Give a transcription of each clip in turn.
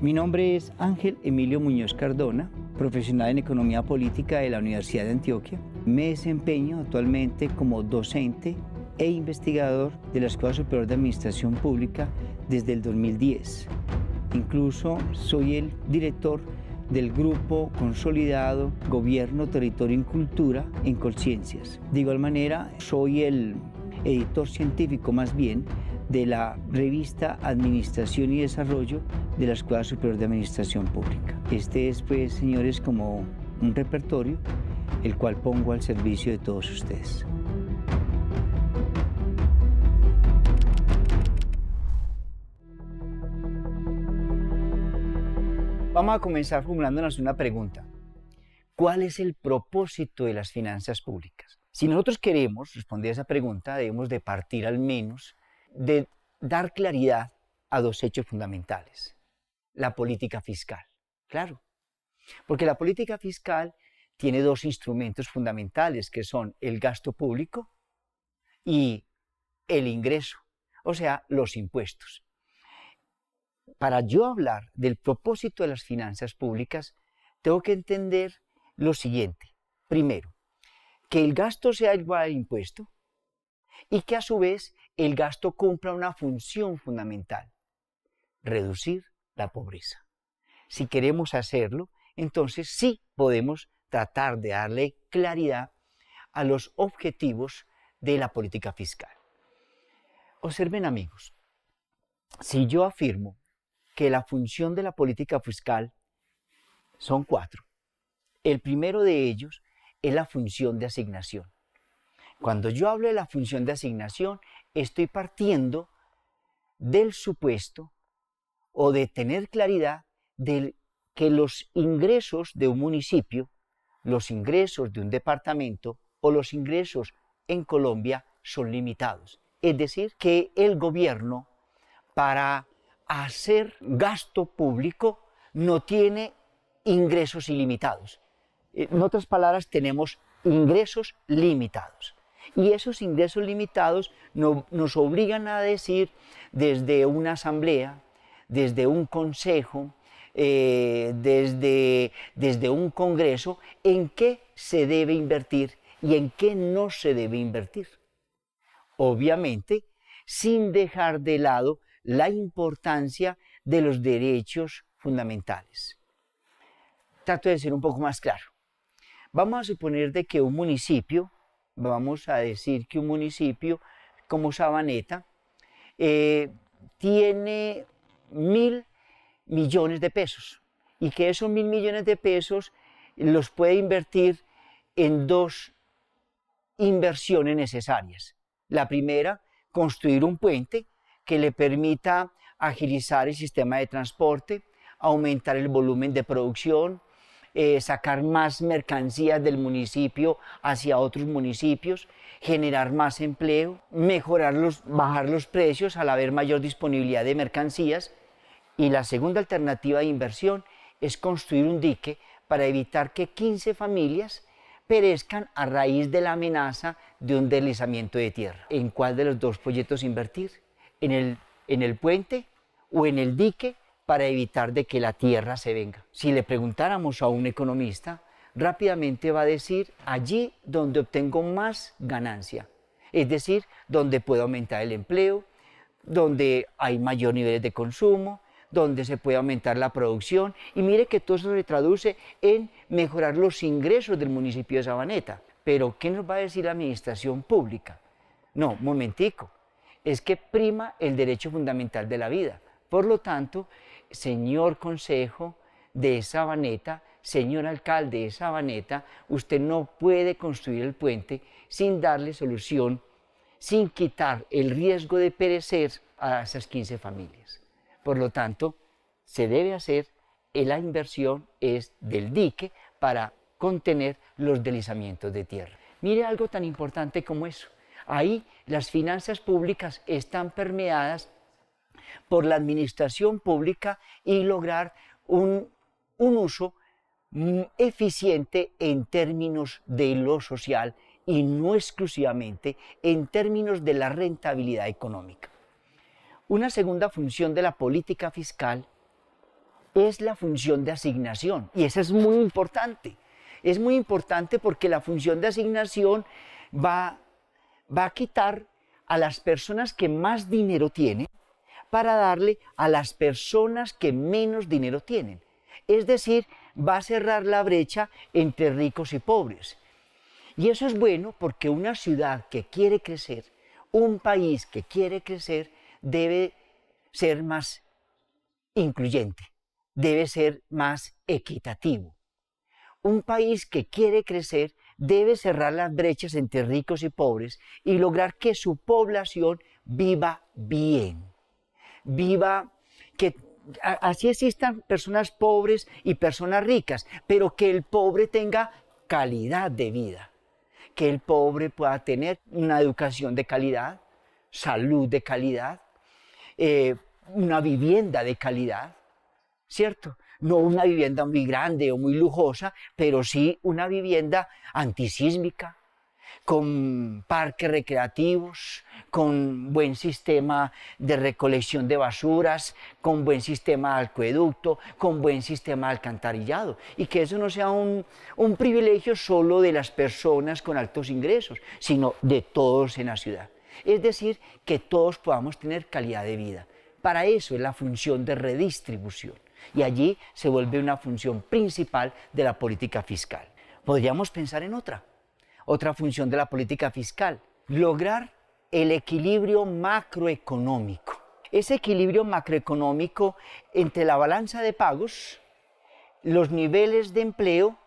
Mi nombre es Ángel Emilio Muñoz Cardona, profesional en Economía Política de la Universidad de Antioquia. Me desempeño actualmente como docente e investigador de la Escuela Superior de Administración Pública desde el 2010. Incluso soy el director del grupo consolidado Gobierno, Territorio y Cultura en Colciencias. De igual manera, soy el editor científico más bien de la revista Administración y Desarrollo de la Escuela Superior de Administración Pública. Este es, pues, señores, como un repertorio el cual pongo al servicio de todos ustedes. Vamos a comenzar formulándonos una pregunta. ¿Cuál es el propósito de las finanzas públicas? Si nosotros queremos responder a esa pregunta, debemos de partir al menos de dar claridad a dos hechos fundamentales. La política fiscal, claro, porque la política fiscal tiene dos instrumentos fundamentales que son el gasto público y el ingreso, o sea, los impuestos. Para yo hablar del propósito de las finanzas públicas, tengo que entender lo siguiente. Primero, que el gasto sea igual al impuesto y que a su vez el gasto cumpla una función fundamental: reducir la pobreza. Si queremos hacerlo, entonces sí podemos tratar de darle claridad a los objetivos de la política fiscal. Observen, amigos, si yo afirmo que la función de la política fiscal son cuatro, el primero de ellos es la función de asignación. Cuando yo hablo de la función de asignación, estoy partiendo del supuesto o de tener claridad de que los ingresos de un municipio, los ingresos de un departamento o los ingresos en Colombia son limitados. Es decir, que el gobierno, para hacer gasto público, no tiene ingresos ilimitados. En otras palabras, tenemos ingresos limitados. Y esos ingresos limitados nos obligan a decir desde una asamblea, desde un consejo, desde un congreso, en qué se debe invertir y en qué no se debe invertir. Obviamente, sin dejar de lado la importancia de los derechos fundamentales. Trato de ser un poco más claro. Vamos a suponer de que un municipio, vamos a decir que un municipio como Sabaneta tiene 1.000 millones de pesos y que esos 1.000 millones de pesos los puede invertir en dos inversiones necesarias. La primera, construir un puente que le permita agilizar el sistema de transporte, aumentar el volumen de producción, sacar más mercancías del municipio hacia otros municipios, generar más empleo, bajar los precios al haber mayor disponibilidad de mercancías. Y la segunda alternativa de inversión es construir un dique para evitar que 15 familias perezcan a raíz de la amenaza de un deslizamiento de tierra. ¿En cuál de los dos proyectos invertir? ¿En el puente o en el dique para evitar de que la tierra se venga? Si le preguntáramos a un economista, rápidamente va a decir allí donde obtengo más ganancia, es decir, donde puedo aumentar el empleo, donde hay mayor nivel de consumo, donde se puede aumentar la producción, y mire que todo eso se traduce en mejorar los ingresos del municipio de Sabaneta. Pero ¿qué nos va a decir la administración pública? No, un momentico, es que prima el derecho fundamental de la vida. Por lo tanto, señor consejo de Sabaneta, señor alcalde de Sabaneta, usted no puede construir el puente sin darle solución, sin quitar el riesgo de perecer a esas 15 familias. Por lo tanto, se debe hacer la inversión es del dique para contener los deslizamientos de tierra. Mire algo tan importante como eso. Ahí las finanzas públicas están permeadas por la administración pública y lograr un uso eficiente en términos de lo social y no exclusivamente en términos de la rentabilidad económica. Una segunda función de la política fiscal es la función de asignación, y esa es muy importante. Es muy importante porque la función de asignación va a quitar a las personas que más dinero tienen para darle a las personas que menos dinero tienen. Es decir, va a cerrar la brecha entre ricos y pobres. Y eso es bueno porque una ciudad que quiere crecer, un país que quiere crecer, debe ser más incluyente, debe ser más equitativo. Un país que quiere crecer debe cerrar las brechas entre ricos y pobres y lograr que su población viva bien, que así existan personas pobres y personas ricas, pero que el pobre tenga calidad de vida, que el pobre pueda tener una educación de calidad, salud de calidad, una vivienda de calidad, ¿cierto? No una vivienda muy grande o muy lujosa, pero sí una vivienda antisísmica, con parques recreativos, con buen sistema de recolección de basuras, con buen sistema de acueducto, con buen sistema de alcantarillado. Y que eso no sea un privilegio solo de las personas con altos ingresos, sino de todos en la ciudad. Es decir, que todos podamos tener calidad de vida. Para eso es la función de redistribución. Y allí se vuelve una función principal de la política fiscal. Podríamos pensar en otra función de la política fiscal, lograr el equilibrio macroeconómico. Ese equilibrio macroeconómico entre la balanza de pagos, los niveles de empleo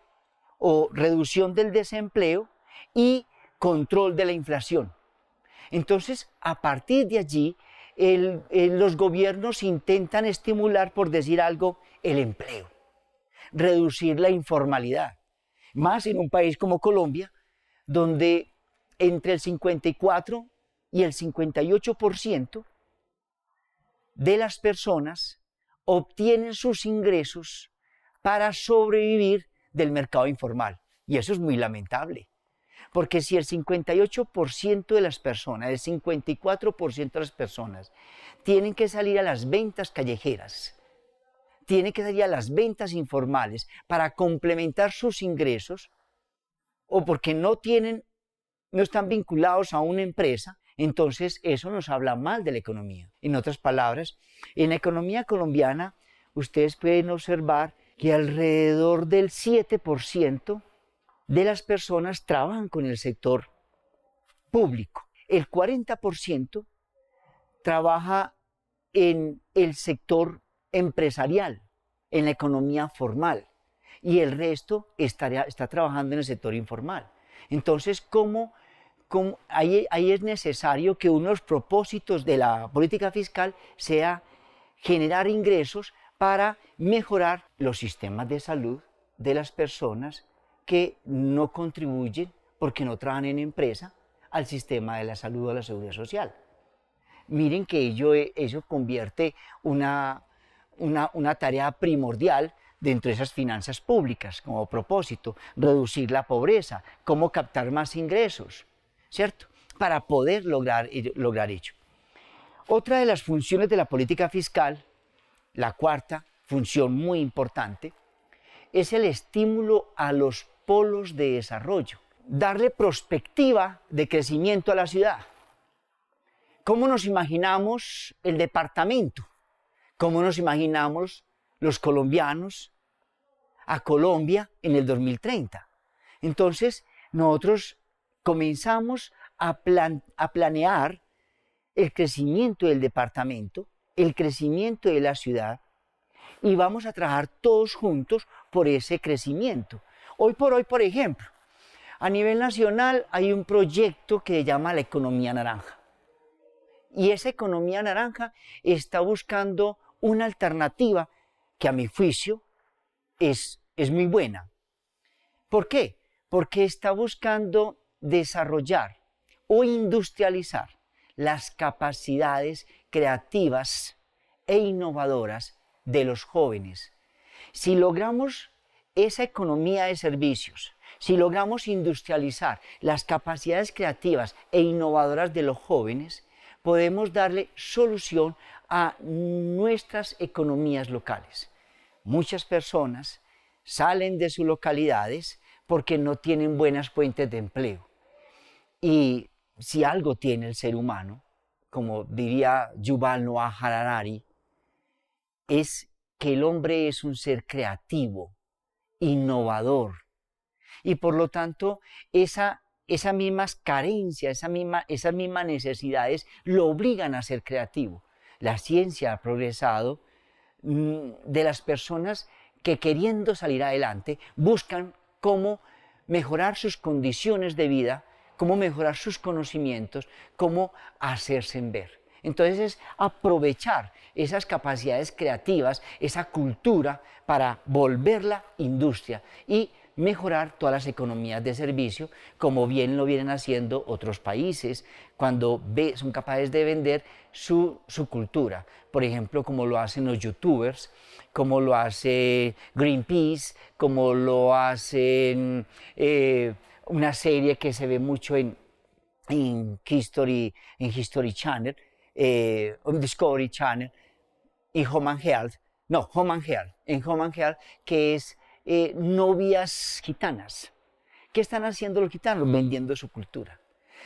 o reducción del desempleo y control de la inflación. Entonces, a partir de allí, los gobiernos intentan estimular, por decir algo, el empleo, reducir la informalidad, más en un país como Colombia, donde entre el 54 y el 58% de las personas obtienen sus ingresos para sobrevivir del mercado informal. Y eso es muy lamentable, porque si el 58% de las personas, el 54% de las personas tienen que salir a las ventas callejeras, tienen que salir a las ventas informales para complementar sus ingresos, o porque no están vinculados a una empresa, entonces eso nos habla mal de la economía. En otras palabras, en la economía colombiana, ustedes pueden observar que alrededor del 7% de las personas trabajan con el sector público. El 40% trabaja en el sector empresarial, en la economía formal, y el resto está trabajando en el sector informal. Entonces, ahí es necesario que uno de los propósitos de la política fiscal sea generar ingresos para mejorar los sistemas de salud de las personas que no contribuyen, porque no trabajan en empresa, al sistema de la salud o de la seguridad social. Miren que ello convierte una tarea primordial dentro de esas finanzas públicas, como propósito, reducir la pobreza, cómo captar más ingresos, ¿cierto? Para poder lograr ello. Otra de las funciones de la política fiscal, la cuarta función muy importante, es el estímulo a los polos de desarrollo, darle perspectiva de crecimiento a la ciudad. ¿Cómo nos imaginamos el departamento? ¿Cómo nos imaginamos los colombianos a Colombia en el 2030? Entonces, nosotros comenzamos a planear el crecimiento del departamento, el crecimiento de la ciudad, y vamos a trabajar todos juntos por ese crecimiento. Hoy por hoy, por ejemplo, a nivel nacional hay un proyecto que se llama la economía naranja. Y esa economía naranja está buscando una alternativa que a mi juicio es muy buena. ¿Por qué? Porque está buscando desarrollar o industrializar las capacidades creativas e innovadoras de los jóvenes. Si logramos esa economía de servicios, si logramos industrializar las capacidades creativas e innovadoras de los jóvenes, podemos darle solución a nuestras economías locales. muchas personas salen de sus localidades porque no tienen buenas fuentes de empleo. Y si algo tiene el ser humano, como diría Yuval Noah Harari, es que el hombre es un ser creativo, innovador, y por lo tanto esas mismas carencias, esas mismas necesidades lo obligan a ser creativo. La ciencia ha progresado de las personas que, queriendo salir adelante, buscan cómo mejorar sus condiciones de vida, cómo mejorar sus conocimientos, cómo hacerse ver. Entonces es aprovechar esas capacidades creativas, esa cultura, para volverla industria y mejorar todas las economías de servicio, como bien lo vienen haciendo otros países, cuando son capaces de vender su cultura. Por ejemplo, como lo hacen los youtubers, como lo hace Greenpeace, como lo hacen una serie que se ve mucho en History Channel, Discovery Channel, y Home and Health, no, Home and Health, en Home and Health, que es novias gitanas. ¿Qué están haciendo los gitanos? Vendiendo su cultura.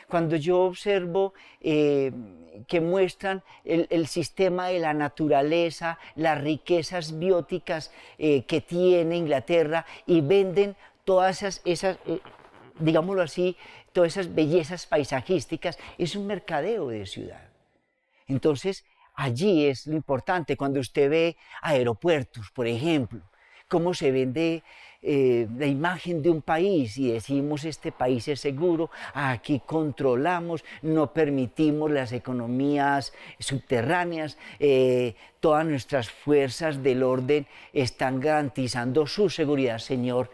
Cuando yo observo que muestran el sistema de la naturaleza, las riquezas bióticas que tiene Inglaterra, y venden todas esas digámoslo así, todas esas bellezas paisajísticas, es un mercadeo de ciudad. Entonces, allí es lo importante, cuando usted ve aeropuertos, por ejemplo, cómo se vende la imagen de un país y decimos: este país es seguro, aquí controlamos, no permitimos las economías subterráneas, todas nuestras fuerzas del orden están garantizando su seguridad, señor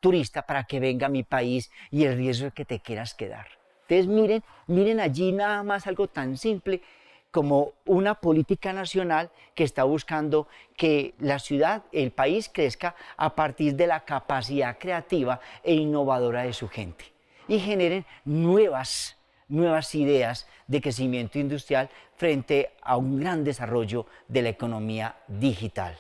turista, para que venga a mi país, y el riesgo es que te quieras quedar. Entonces miren allí nada más algo tan simple como una política nacional que está buscando que la ciudad, el país, crezca a partir de la capacidad creativa e innovadora de su gente y generen nuevas ideas de crecimiento industrial frente a un gran desarrollo de la economía digital.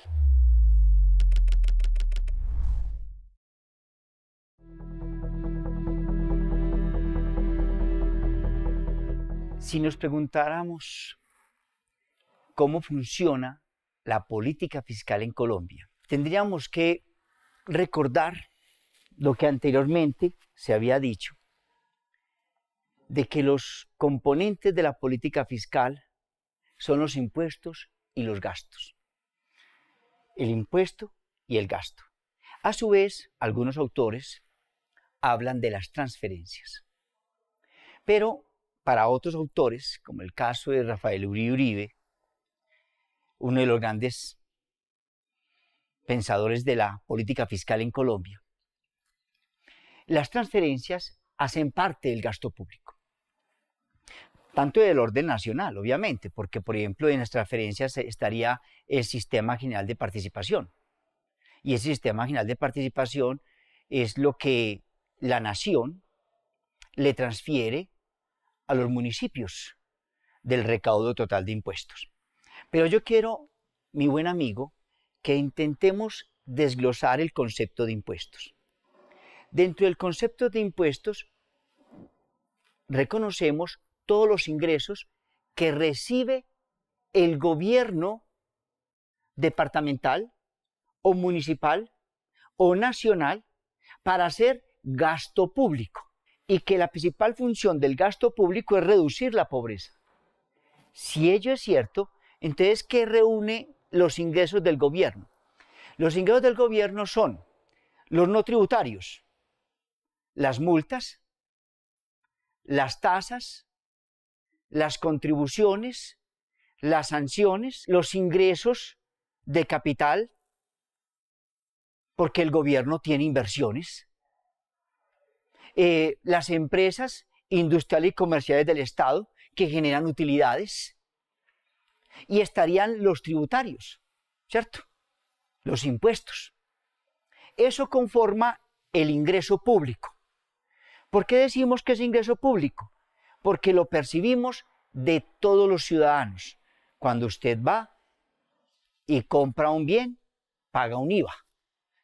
Si nos preguntáramos cómo funciona la política fiscal en Colombia, tendríamos que recordar lo que anteriormente se había dicho, de que los componentes de la política fiscal son los impuestos y los gastos. El impuesto y el gasto. A su vez, algunos autores hablan de las transferencias. Pero para otros autores, como el caso de Rafael Uribe, uno de los grandes pensadores de la política fiscal en Colombia, las transferencias hacen parte del gasto público. Tanto del orden nacional, obviamente, porque, por ejemplo, en las transferencias estaría el Sistema General de Participación. Y ese Sistema General de Participación es lo que la nación le transfiere a los municipios del recaudo total de impuestos. Pero yo quiero, mi buen amigo, que intentemos desglosar el concepto de impuestos. Dentro del concepto de impuestos, reconocemos todos los ingresos que recibe el gobierno departamental o municipal o nacional para hacer gasto público, y que la principal función del gasto público es reducir la pobreza. Si ello es cierto, entonces, ¿qué reúne los ingresos del gobierno? Los ingresos del gobierno son los no tributarios, las multas, las tasas, las contribuciones, las sanciones, los ingresos de capital, porque el gobierno tiene inversiones, las empresas industriales y comerciales del Estado que generan utilidades, y estarían los tributarios, ¿cierto? Los impuestos. Eso conforma el ingreso público. ¿Por qué decimos que es ingreso público? Porque lo percibimos de todos los ciudadanos. Cuando usted va y compra un bien, paga un IVA.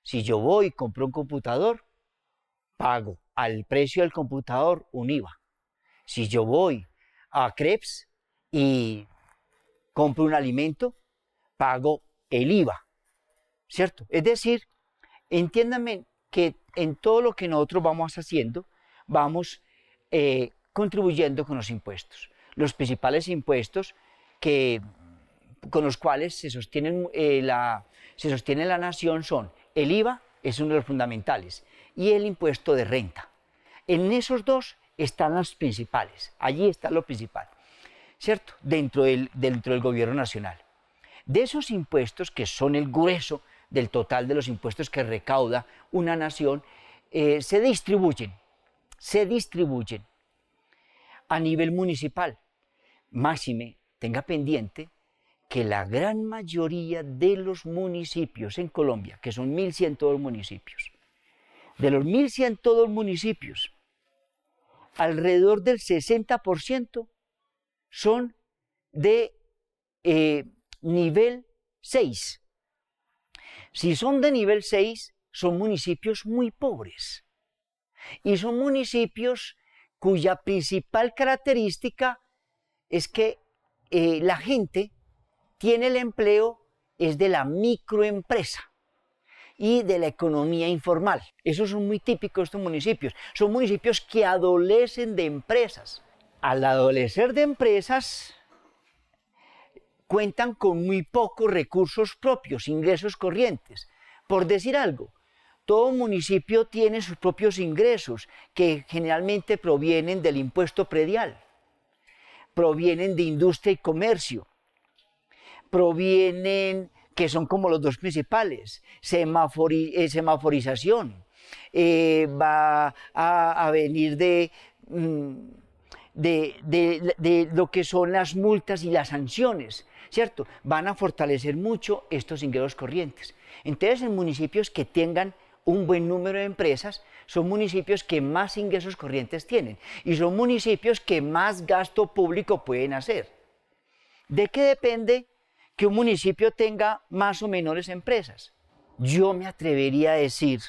Si yo voy y compro un computador, pago al precio del computador un IVA. Si yo voy a Krebs y compro un alimento, pago el IVA, ¿cierto? Es decir, entiéndanme que en todo lo que nosotros vamos haciendo, vamos contribuyendo con los impuestos. Los principales impuestos con los cuales se sostiene la nación son el IVA, es uno de los fundamentales, y el impuesto de renta. En esos dos están los principales, allí está lo principal, ¿cierto? Dentro del gobierno nacional. De esos impuestos, que son el grueso del total de los impuestos que recauda una nación, se distribuyen a nivel municipal. Máxime, tenga pendiente que la gran mayoría de los municipios en Colombia, que son 1.102 municipios, de los 1.102 municipios, alrededor del 60% son de nivel 6. Si son de nivel 6, son municipios muy pobres. Y son municipios cuya principal característica es que la gente tiene el empleo es de la microempresa y de la economía informal. Esos son muy típicos estos municipios. Son municipios que adolecen de empresas. Al adolecer de empresas, cuentan con muy pocos recursos propios, ingresos corrientes. Por decir algo, todo municipio tiene sus propios ingresos, que generalmente provienen del impuesto predial, provienen de industria y comercio, provienen, que son como los dos principales, semaforización, va a venir de lo que son las multas y las sanciones, ¿cierto? Van a fortalecer mucho estos ingresos corrientes. Entonces, en municipios que tengan un buen número de empresas, son municipios que más ingresos corrientes tienen y son municipios que más gasto público pueden hacer. ¿De qué depende que un municipio tenga más o menores empresas? Yo me atrevería a decir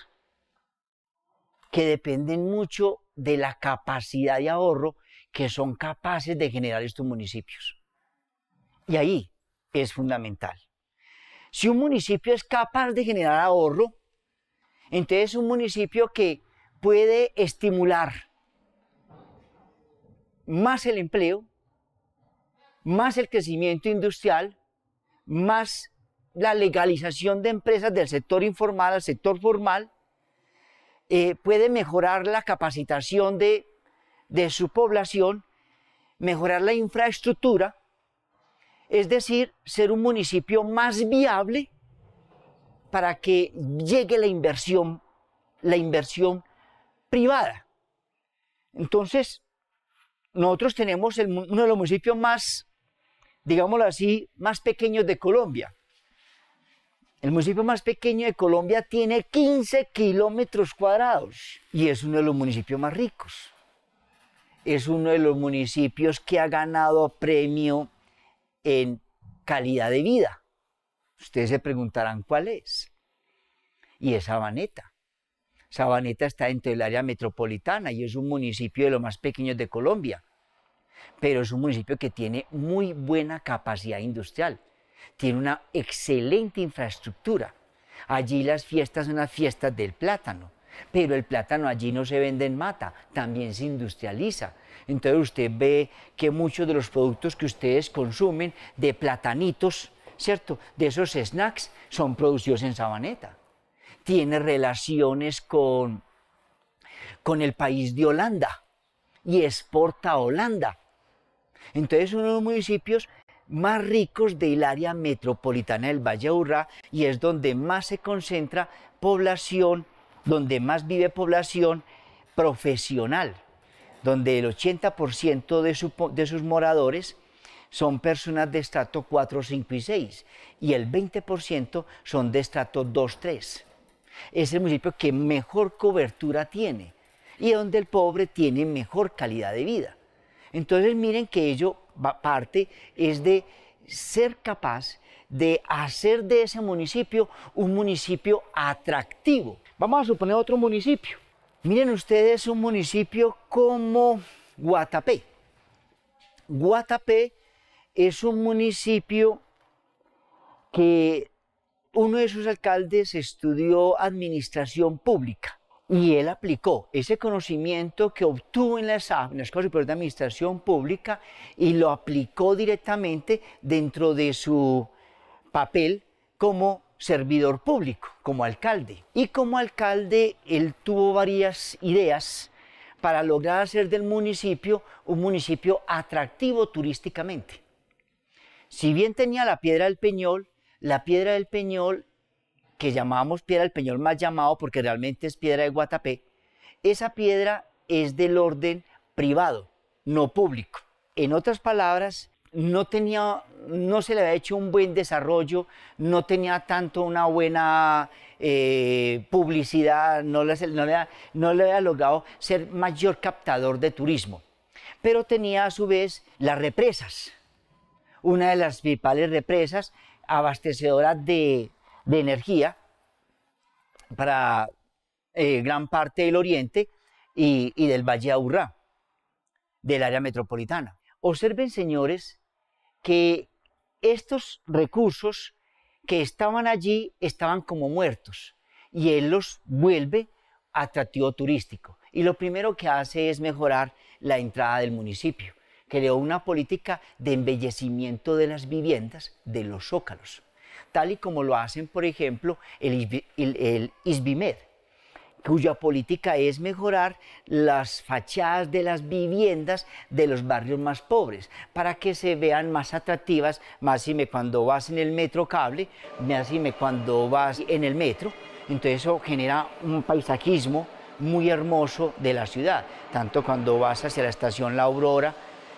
que dependen mucho de la capacidad de ahorro que son capaces de generar estos municipios. Y ahí es fundamental. Si un municipio es capaz de generar ahorro, entonces es un municipio que puede estimular más el empleo, más el crecimiento industrial, más la legalización de empresas del sector informal al sector formal, puede mejorar la capacitación de su población, mejorar la infraestructura, es decir, ser un municipio más viable para que llegue la inversión privada. Entonces, nosotros tenemos uno de los municipios más, digámoslo así, más pequeños de Colombia. El municipio más pequeño de Colombia tiene 15 kilómetros cuadrados y es uno de los municipios más ricos. Es uno de los municipios que ha ganado premio en calidad de vida. Ustedes se preguntarán cuál es. Y es Sabaneta. Sabaneta está dentro del área metropolitana y es un municipio de los más pequeños de Colombia. Pero es un municipio que tiene muy buena capacidad industrial. Tiene una excelente infraestructura. Allí las fiestas son las fiestas del plátano. Pero el plátano allí no se vende en mata, también se industrializa. Entonces usted ve que muchos de los productos que ustedes consumen de platanitos, ¿cierto?, de esos snacks, son producidos en Sabaneta. Tiene relaciones con el país de Holanda y exporta a Holanda. Entonces es uno de los municipios más ricos del área metropolitana del Valle de Aburrá y es donde más se concentra población, donde más vive población profesional, donde el 80% de sus moradores son personas de estrato 4, 5 y 6 y el 20% son de estrato 2, 3. Es el municipio que mejor cobertura tiene y donde el pobre tiene mejor calidad de vida. Entonces miren que ello parte es de ser capaz de hacer de ese municipio un municipio atractivo. Vamos a suponer otro municipio. Miren ustedes un municipio como Guatapé. Guatapé es un municipio que uno de sus alcaldes estudió administración pública y él aplicó ese conocimiento que obtuvo en la Escuela Superior de Administración Pública y lo aplicó directamente dentro de su papel como servidor público, como alcalde. Y como alcalde él tuvo varias ideas para lograr hacer del municipio un municipio atractivo turísticamente. Si bien tenía la Piedra del Peñol, que llamábamos Piedra del Peñol más llamado porque realmente es Piedra de Guatapé, esa piedra es del orden privado, no público. En otras palabras, no se le había hecho un buen desarrollo, no tenía tanto una buena publicidad, no le había logrado ser mayor captador de turismo. Pero tenía a su vez las represas, una de las principales represas abastecedoras de energía para gran parte del oriente y del Valle de Aburrá, del área metropolitana. Observen, señores, que estos recursos que estaban allí estaban como muertos y él los vuelve atractivo turístico. Y lo primero que hace es mejorar la entrada del municipio. Creó una política de embellecimiento de las viviendas, de los zócalos, tal y como lo hacen, por ejemplo, el ISBIMED, cuya política es mejorar las fachadas de las viviendas de los barrios más pobres, para que se vean más atractivas, máxime cuando vas en el metro cable, máxime cuando vas en el metro. Entonces eso genera un paisajismo muy hermoso de la ciudad, tanto cuando vas hacia la estación La Aurora,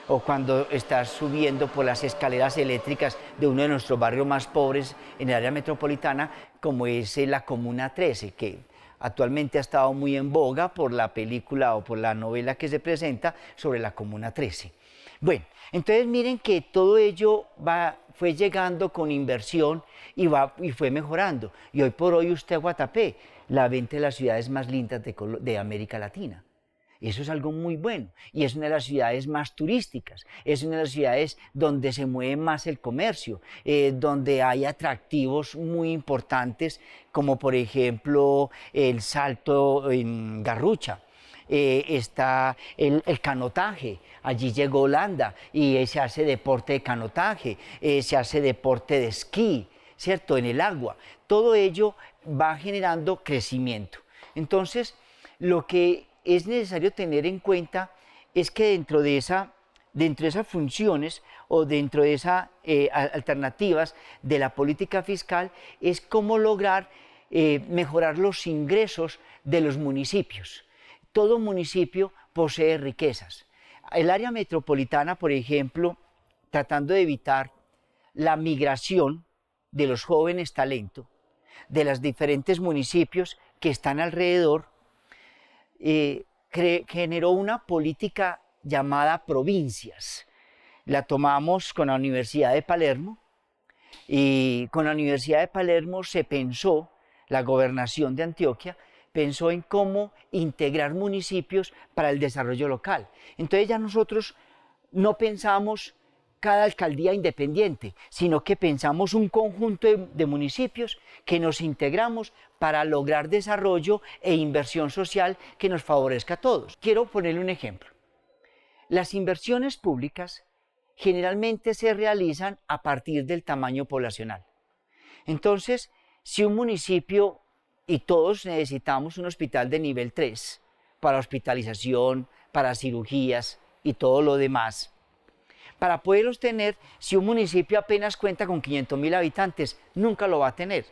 o cuando estás subiendo por las escaleras eléctricas de uno de nuestros barrios más pobres en el área metropolitana, como es la Comuna 13, que actualmente ha estado muy en boga por la película o por la novela que se presenta sobre la Comuna 13. Bueno, entonces miren que todo ello fue llegando con inversión y fue mejorando. Y hoy por hoy usted a Guatapé la ven entre las ciudades más lindas de América Latina. Eso es algo muy bueno y es una de las ciudades más turísticas, es una de las ciudades donde se mueve más el comercio, donde hay atractivos muy importantes como por ejemplo el salto en Garrucha, está el canotaje, allí llegó Holanda y se hace deporte de canotaje, se hace deporte de esquí, ¿cierto? En el agua, todo ello va generando crecimiento. Entonces, lo que es necesario tener en cuenta es que dentro de esas funciones o dentro de esas alternativas de la política fiscal es cómo lograr mejorar los ingresos de los municipios. Todo municipio posee riquezas. El área metropolitana, por ejemplo, tratando de evitar la migración de los jóvenes talentos de los diferentes municipios que están alrededor, generó una política llamada provincias. La tomamos con la Universidad de Palermo y con la Universidad de Palermo se pensó, la gobernación de Antioquia pensó en cómo integrar municipios para el desarrollo local. Entonces ya nosotros no pensamos cada alcaldía independiente, sino que pensamos un conjunto de municipios que nos integramos para lograr desarrollo e inversión social que nos favorezca a todos. Quiero ponerle un ejemplo. Las inversiones públicas generalmente se realizan a partir del tamaño poblacional. Entonces, si un municipio, y todos necesitamos un hospital de nivel 3 para hospitalización, para cirugías y todo lo demás, para poderlos tener, si un municipio apenas cuenta con 500.000 habitantes, nunca lo va a tener.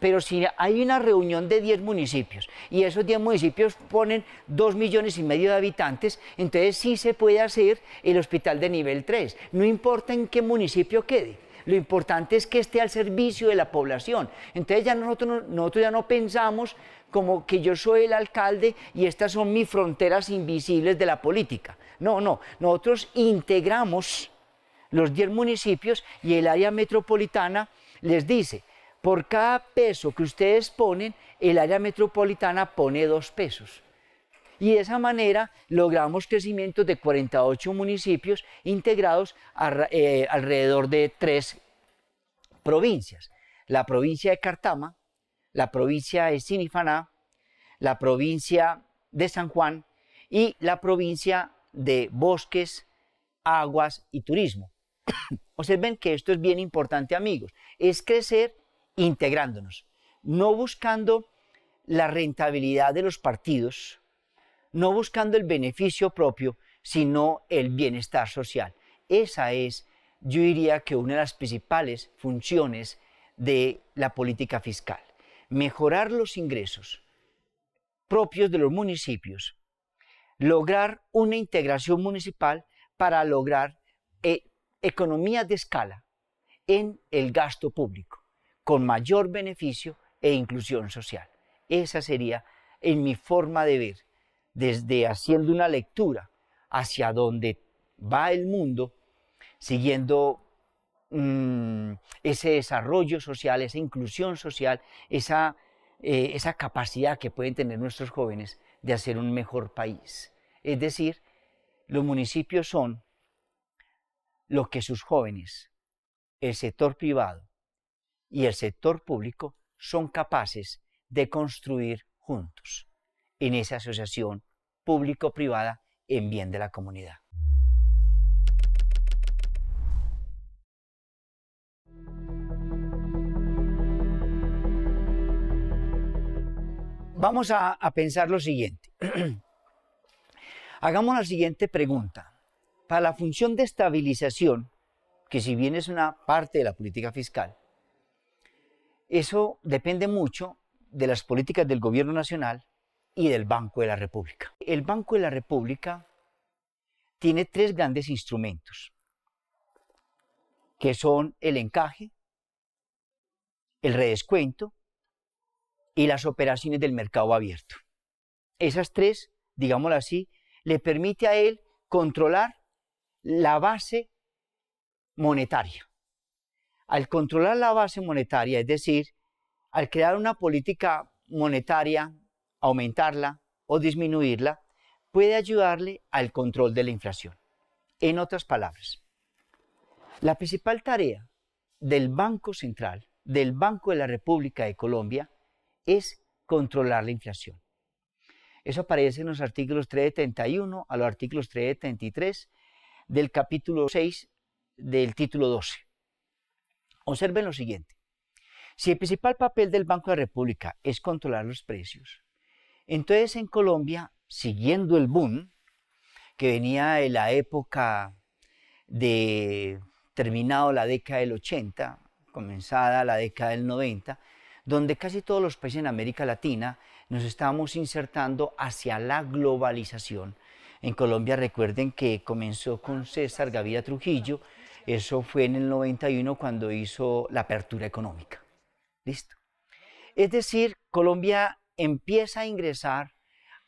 Pero si hay una reunión de 10 municipios y esos 10 municipios ponen 2,5 millones de habitantes, entonces sí se puede hacer el hospital de nivel 3. No importa en qué municipio quede, lo importante es que esté al servicio de la población. Entonces ya nosotros ya no pensamos como que yo soy el alcalde y estas son mis fronteras invisibles de la política. No, nosotros integramos los 10 municipios y el área metropolitana les dice, por cada peso que ustedes ponen, el área metropolitana pone 2 pesos. Y de esa manera logramos crecimientos de 48 municipios integrados alrededor de 3 provincias. La provincia de Cartama, la provincia de Sinifaná, la provincia de San Juan y la provincia de Bosques, Aguas y Turismo. Observen que esto es bien importante, amigos. Es crecer integrándonos, no buscando la rentabilidad de los partidos, no buscando el beneficio propio, sino el bienestar social. Esa es, yo diría que una de las principales funciones de la política fiscal. Mejorar los ingresos propios de los municipios, lograr una integración municipal para lograr economías de escala en el gasto público, con mayor beneficio e inclusión social. Esa sería, en mi forma de ver, desde haciendo una lectura hacia dónde va el mundo, siguiendo ese desarrollo social, esa inclusión social, esa capacidad que pueden tener nuestros jóvenes de hacer un mejor país. Es decir, los municipios son lo que sus jóvenes, el sector privado y el sector público son capaces de construir juntos en esa asociación público-privada en bien de la comunidad. Vamos a pensar lo siguiente. Hagamos la siguiente pregunta. Para la función de estabilización, que si bien es una parte de la política fiscal, eso depende mucho de las políticas del gobierno nacional y del Banco de la República. El Banco de la República tiene 3 grandes instrumentos, que son el encaje, el redescuento y las operaciones del mercado abierto. Esas 3, digámoslo así, le permite a él controlar la base monetaria. Al controlar la base monetaria, es decir, al crear una política monetaria, aumentarla o disminuirla, puede ayudarle al control de la inflación. En otras palabras, la principal tarea del Banco Central, del Banco de la República de Colombia, es controlar la inflación. Eso aparece en los artículos 331 a los artículos 333 del capítulo 6 del título 12. Observen lo siguiente. Si el principal papel del Banco de la República es controlar los precios, entonces en Colombia, siguiendo el boom que venía de la época de terminado la década del 80, comenzada la década del 90, donde casi todos los países en América Latina nos estábamos insertando hacia la globalización. En Colombia recuerden que comenzó con César Gaviria Trujillo, eso fue en el 91 cuando hizo la apertura económica. ¿Listo? Es decir, Colombia empieza a ingresar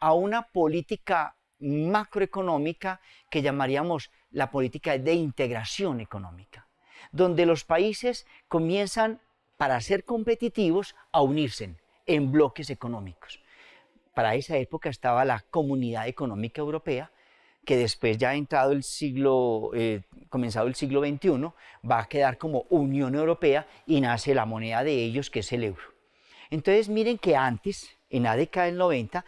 a una política macroeconómica que llamaríamos la política de integración económica, donde los países comienzan, para ser competitivos, a unirse en bloques económicos. Para esa época estaba la Comunidad Económica Europea, que después, ya entrado el siglo, comenzado el siglo XXI, va a quedar como Unión Europea y nace la moneda de ellos, que es el euro. Entonces miren que antes, en la década del 90,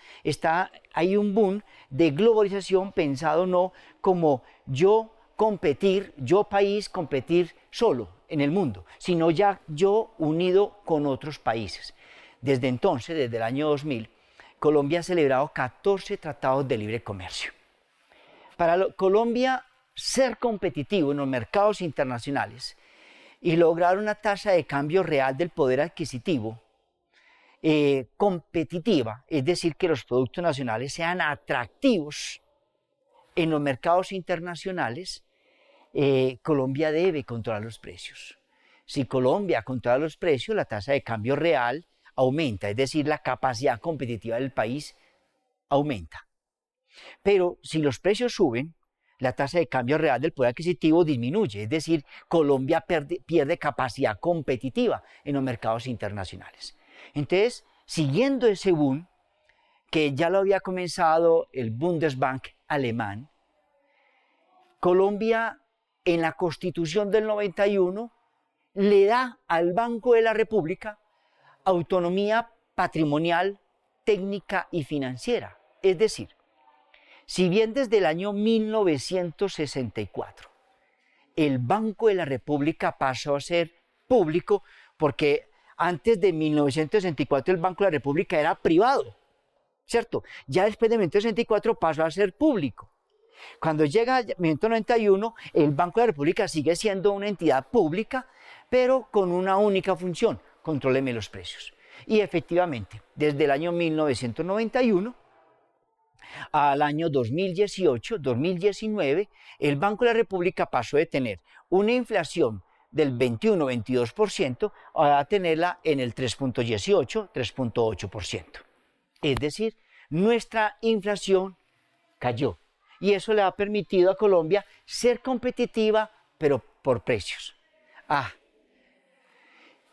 hay un boom de globalización pensado no como yo competir, yo país competir solo en el mundo, sino ya yo unido con otros países. Desde entonces, desde el año 2000, Colombia ha celebrado 14 tratados de libre comercio. Para Colombia ser competitivo en los mercados internacionales y lograr una tasa de cambio real del poder adquisitivo competitiva, es decir, que los productos nacionales sean atractivos en los mercados internacionales, Colombia debe controlar los precios. Si Colombia controla los precios, la tasa de cambio real aumenta, es decir, la capacidad competitiva del país aumenta. Pero si los precios suben, la tasa de cambio real del poder adquisitivo disminuye, es decir, Colombia pierde capacidad competitiva en los mercados internacionales. Entonces, siguiendo ese boom, que ya lo había comenzado el Bundesbank alemán, Colombia en la Constitución del 91 le da al Banco de la República autonomía patrimonial, técnica y financiera. Es decir, si bien desde el año 1964 el Banco de la República pasó a ser público, porque antes de 1964 el Banco de la República era privado, ¿cierto? Ya después de 1964 pasó a ser público. Cuando llega 1991, el Banco de la República sigue siendo una entidad pública, pero con una única función: contróleme los precios. Y efectivamente, desde el año 1991 al año 2018, 2019, el Banco de la República pasó de tener una inflación del 21-22% a tenerla en el 3.18, 3.8%. Es decir, nuestra inflación cayó. Y eso le ha permitido a Colombia ser competitiva, pero por precios.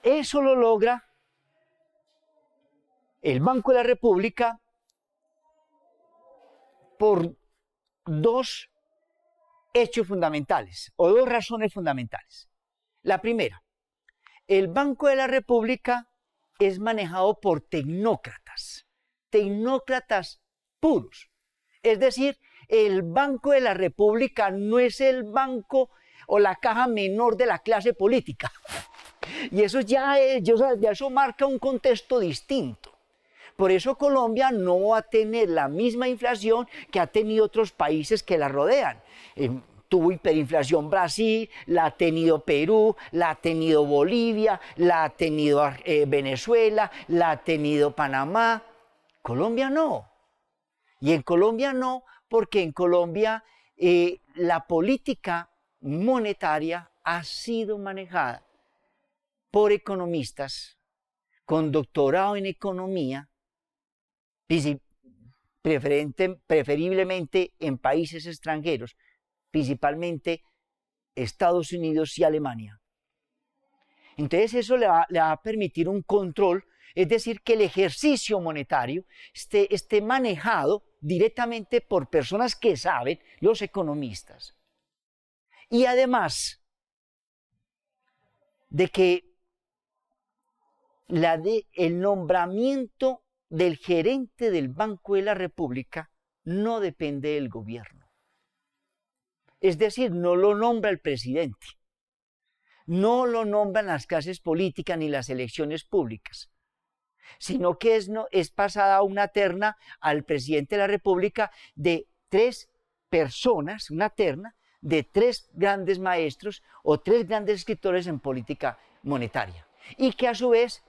Eso lo logra el Banco de la República por dos hechos fundamentales, o dos razones fundamentales. La primera, el Banco de la República es manejado por tecnócratas puros. Es decir, el Banco de la República no es el banco o la caja menor de la clase política. Y eso ya eso marca un contexto distinto. Por eso Colombia no va a tener la misma inflación que ha tenido otros países que la rodean. Tuvo hiperinflación Brasil, la ha tenido Perú, la ha tenido Bolivia, la ha tenido Venezuela, la ha tenido Panamá. Colombia no. Y en Colombia no, porque en Colombia la política monetaria ha sido manejada por economistas con doctorado en economía, preferiblemente en países extranjeros, principalmente Estados Unidos y Alemania. Entonces eso le va a permitir un control, es decir, que el ejercicio monetario esté manejado directamente por personas que saben, los economistas. Y además de que el nombramiento del gerente del Banco de la República no depende del gobierno. Es decir, no lo nombra el presidente, no lo nombran las clases políticas ni las elecciones públicas, sino que es pasada una terna al presidente de la República de 3 personas, una terna de 3 grandes maestros o 3 grandes escritores en política monetaria, y que a su vez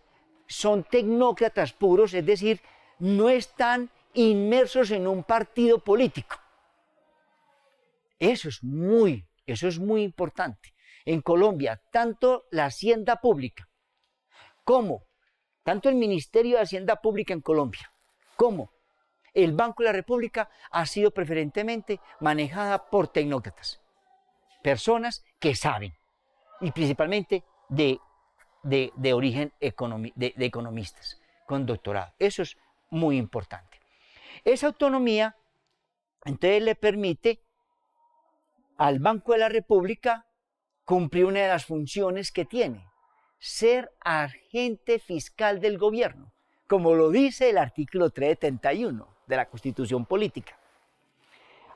son tecnócratas puros, es decir, no están inmersos en un partido político. Eso es muy importante. En Colombia, tanto la Hacienda Pública tanto el Ministerio de Hacienda Pública en Colombia, como el Banco de la República ha sido preferentemente manejada por tecnócratas, personas que saben, y principalmente de origen de economistas con doctorado. Eso es muy importante. Esa autonomía entonces le permite al Banco de la República cumplir una de las funciones que tiene: ser agente fiscal del gobierno, como lo dice el artículo 371 de la Constitución Política.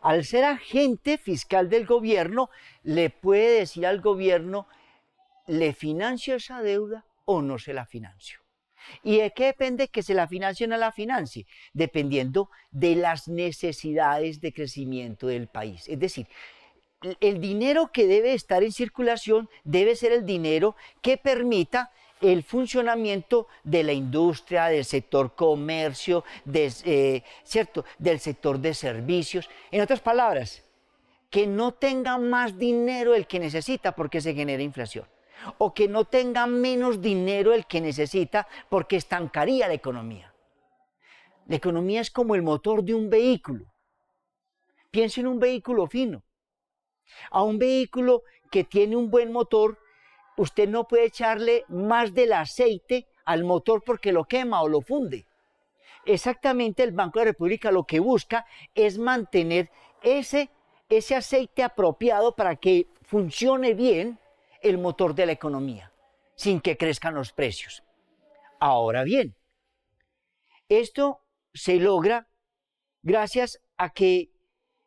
Al ser agente fiscal del gobierno, le puede decir al gobierno: ¿le financio esa deuda o no se la financio? ¿Y de qué depende que se la financie o no la financie? Dependiendo de las necesidades de crecimiento del país. Es decir, el dinero que debe estar en circulación debe ser el dinero que permita el funcionamiento de la industria, del sector comercio, ¿cierto?, del sector de servicios. En otras palabras, que no tenga más dinero el que necesita porque se genera inflación, o que no tenga menos dinero el que necesita porque estancaría la economía. La economía es como el motor de un vehículo. Piensa en un vehículo fino. A un vehículo que tiene un buen motor, usted no puede echarle más del aceite al motor porque lo quema o lo funde. Exactamente, el Banco de la República lo que busca es mantener ese aceite apropiado para que funcione bien el motor de la economía, sin que crezcan los precios. Ahora bien, esto se logra gracias a que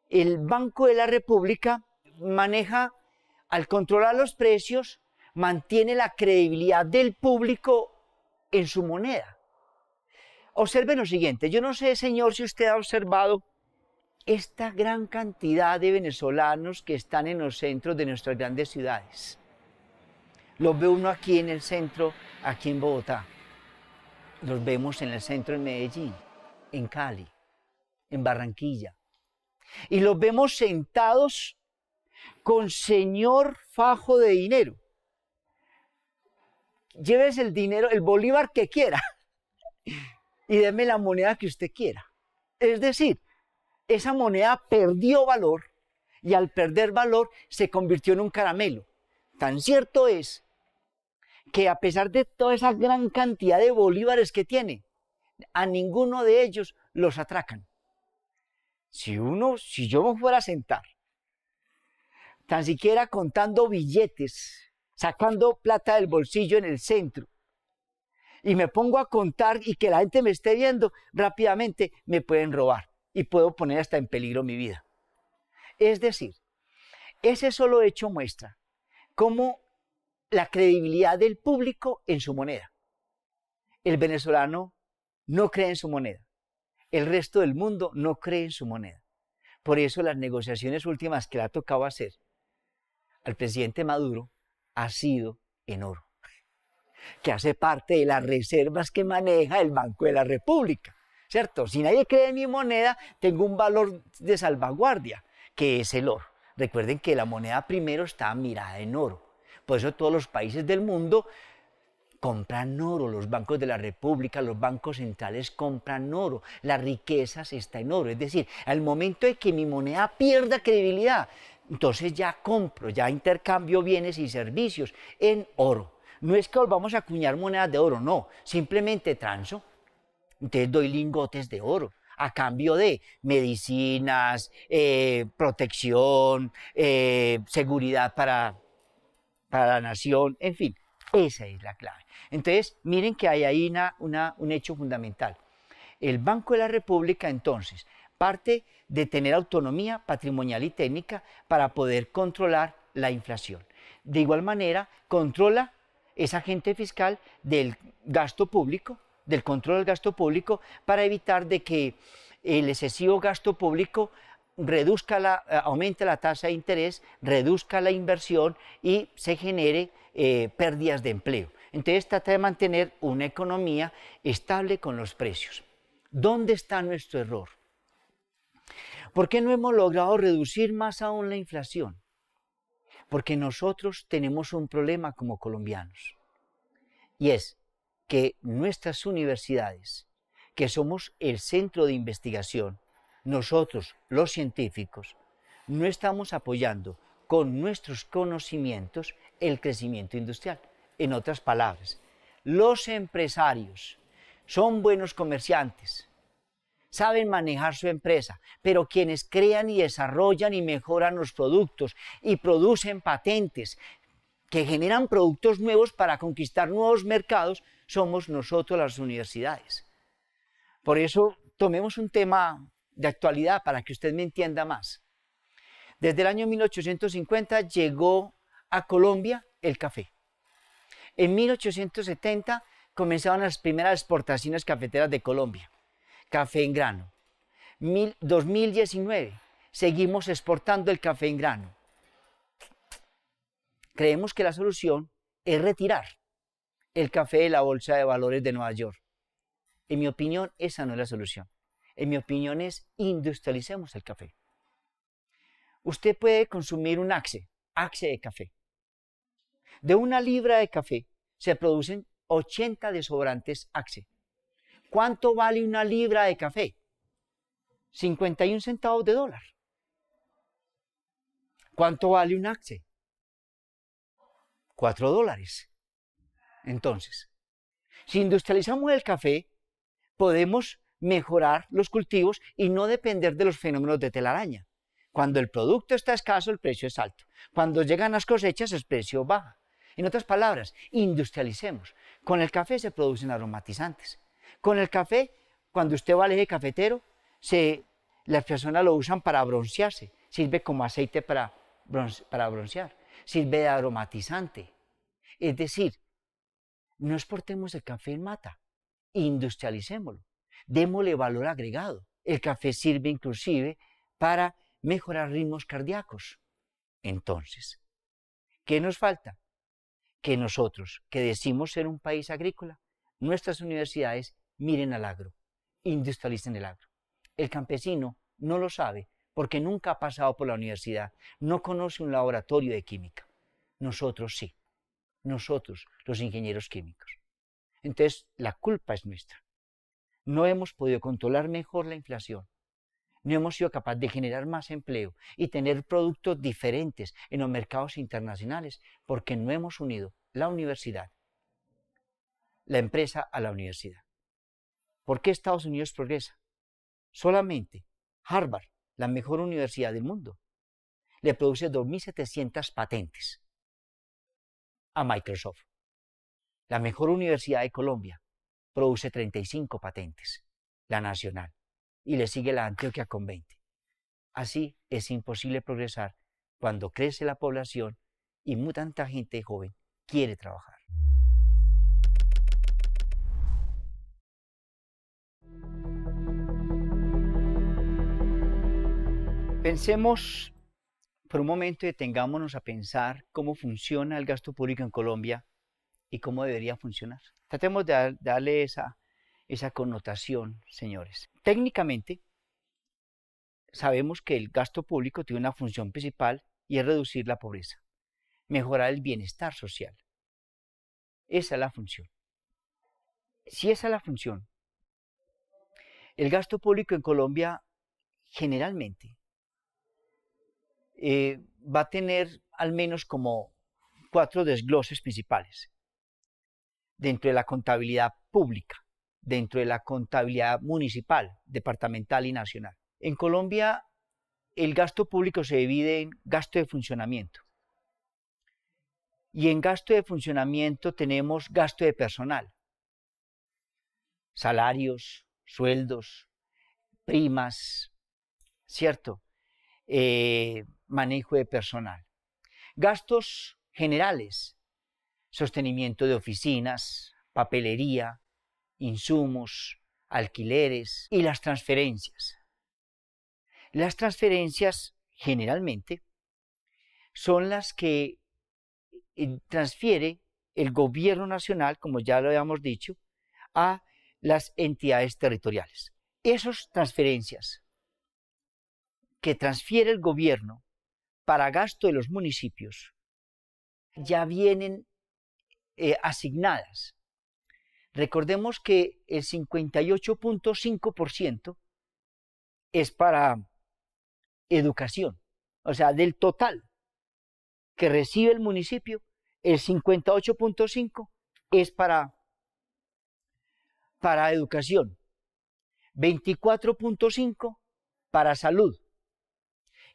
el Banco de la República maneja, al controlar los precios, mantiene la credibilidad del público en su moneda. Observen lo siguiente, yo no sé, señor, si usted ha observado esta gran cantidad de venezolanos que están en los centros de nuestras grandes ciudades. Los ve uno aquí en el centro, aquí en Bogotá. Los vemos en el centro en Medellín, en Cali, en Barranquilla. Y los vemos sentados con señor fajo de dinero. Llévese el dinero, el bolívar que quiera, y deme la moneda que usted quiera. Es decir, esa moneda perdió valor y al perder valor se convirtió en un caramelo. Tan cierto es que a pesar de toda esa gran cantidad de bolívares que tiene, a ninguno de ellos los atracan. Si yo me fuera a sentar, tan siquiera contando billetes, sacando plata del bolsillo en el centro, y me pongo a contar y que la gente me esté viendo, rápidamente me pueden robar y puedo poner hasta en peligro mi vida. Es decir, ese solo hecho muestra cómo la credibilidad del público en su moneda. El venezolano no cree en su moneda. El resto del mundo no cree en su moneda. Por eso las negociaciones últimas que le ha tocado hacer al presidente Maduro ha sido en oro, que hace parte de las reservas que maneja el Banco de la República, ¿cierto? Si nadie cree en mi moneda, tengo un valor de salvaguardia, que es el oro. Recuerden que la moneda primero está mirada en oro. Por eso todos los países del mundo compran oro, los bancos de la República, los bancos centrales compran oro, la riqueza está en oro. Es decir, al momento de que mi moneda pierda credibilidad, entonces ya compro, ya intercambio bienes y servicios en oro. No es que volvamos a acuñar monedas de oro, no, simplemente transo. Entonces doy lingotes de oro a cambio de medicinas, protección, seguridad para la nación, en fin, esa es la clave. Entonces, miren que hay ahí un hecho fundamental. El Banco de la República, entonces, parte de tener autonomía patrimonial y técnica para poder controlar la inflación. De igual manera, controla ese agente fiscal del gasto público, del control del gasto público, para evitar de que el excesivo gasto público aumente la tasa de interés, reduzca la inversión y se genere pérdidas de empleo. Entonces trata de mantener una economía estable con los precios. ¿Dónde está nuestro error? ¿Por qué no hemos logrado reducir más aún la inflación? Porque nosotros tenemos un problema como colombianos, y es que nuestras universidades, que somos el centro de investigación, nosotros, los científicos, no estamos apoyando con nuestros conocimientos el crecimiento industrial. En otras palabras, los empresarios son buenos comerciantes, saben manejar su empresa, pero quienes crean y desarrollan y mejoran los productos y producen patentes que generan productos nuevos para conquistar nuevos mercados, somos nosotros, las universidades. Por eso, tomemos un tema de actualidad para que usted me entienda más. Desde el año 1850 llegó a Colombia el café. En 1870 comenzaron las primeras exportaciones cafeteras de Colombia, café en grano. 2019 seguimos exportando el café en grano. Creemos que la solución es retirar el café de la Bolsa de Valores de Nueva York. En mi opinión, esa no es la solución. En mi opinión es industrialicemos el café. Usted puede consumir un axe de café. De 1 libra de café se producen 80 desodorantes axe. ¿Cuánto vale 1 libra de café? 51 centavos de dólar. ¿Cuánto vale un ACSE? $4. Entonces, si industrializamos el café, podemos mejorar los cultivos y no depender de los fenómenos de telaraña. Cuando el producto está escaso, el precio es alto. Cuando llegan las cosechas, el precio baja. En otras palabras, industrialicemos. Con el café se producen aromatizantes. Con el café, cuando usted va al eje cafetero, las personas lo usan para broncearse. Sirve como aceite para broncear. Sirve de aromatizante. Es decir, no exportemos el café en mata, industrialicémoslo, démosle valor agregado. El café sirve inclusive para mejorar ritmos cardíacos. Entonces, ¿qué nos falta? Que nosotros, que decimos ser un país agrícola, nuestras universidades miren al agro, industrialicen el agro. El campesino no lo sabe porque nunca ha pasado por la universidad, no conoce un laboratorio de química. Nosotros sí, nosotros los ingenieros químicos. Entonces, la culpa es nuestra. No hemos podido controlar mejor la inflación. No hemos sido capaces de generar más empleo y tener productos diferentes en los mercados internacionales porque no hemos unido la universidad, la empresa a la universidad. ¿Por qué Estados Unidos progresa? Solamente Harvard, la mejor universidad del mundo, le produce 2.700 patentes a Microsoft. La mejor universidad de Colombia produce 35 patentes, la nacional, y le sigue la Antioquia con 20. Así es imposible progresar cuando crece la población y muy tanta gente joven quiere trabajar. Pensemos por un momento y detengámonos a pensar cómo funciona el gasto público en Colombia y cómo debería funcionar. Tratemos de darle esa connotación, señores. Técnicamente, sabemos que el gasto público tiene una función principal y es reducir la pobreza, mejorar el bienestar social. Esa es la función. Si esa es la función, el gasto público en Colombia generalmente va a tener al menos como 4 desgloses principales dentro de la contabilidad pública, dentro de la contabilidad municipal, departamental y nacional. En Colombia, el gasto público se divide en gasto de funcionamiento. Y en gasto de funcionamiento tenemos gasto de personal, salarios, sueldos, primas, ¿cierto? Manejo de personal. Gastos generales, sostenimiento de oficinas, papelería, insumos, alquileres y las transferencias. Las transferencias generalmente son las que transfiere el gobierno nacional, como ya lo habíamos dicho, a las entidades territoriales. Esas transferencias que transfiere el gobierno para gasto de los municipios ya vienen asignadas. Recordemos que el 58.5% es para educación, o sea, del total que recibe el municipio, el 58.5% es para educación, 24.5% para salud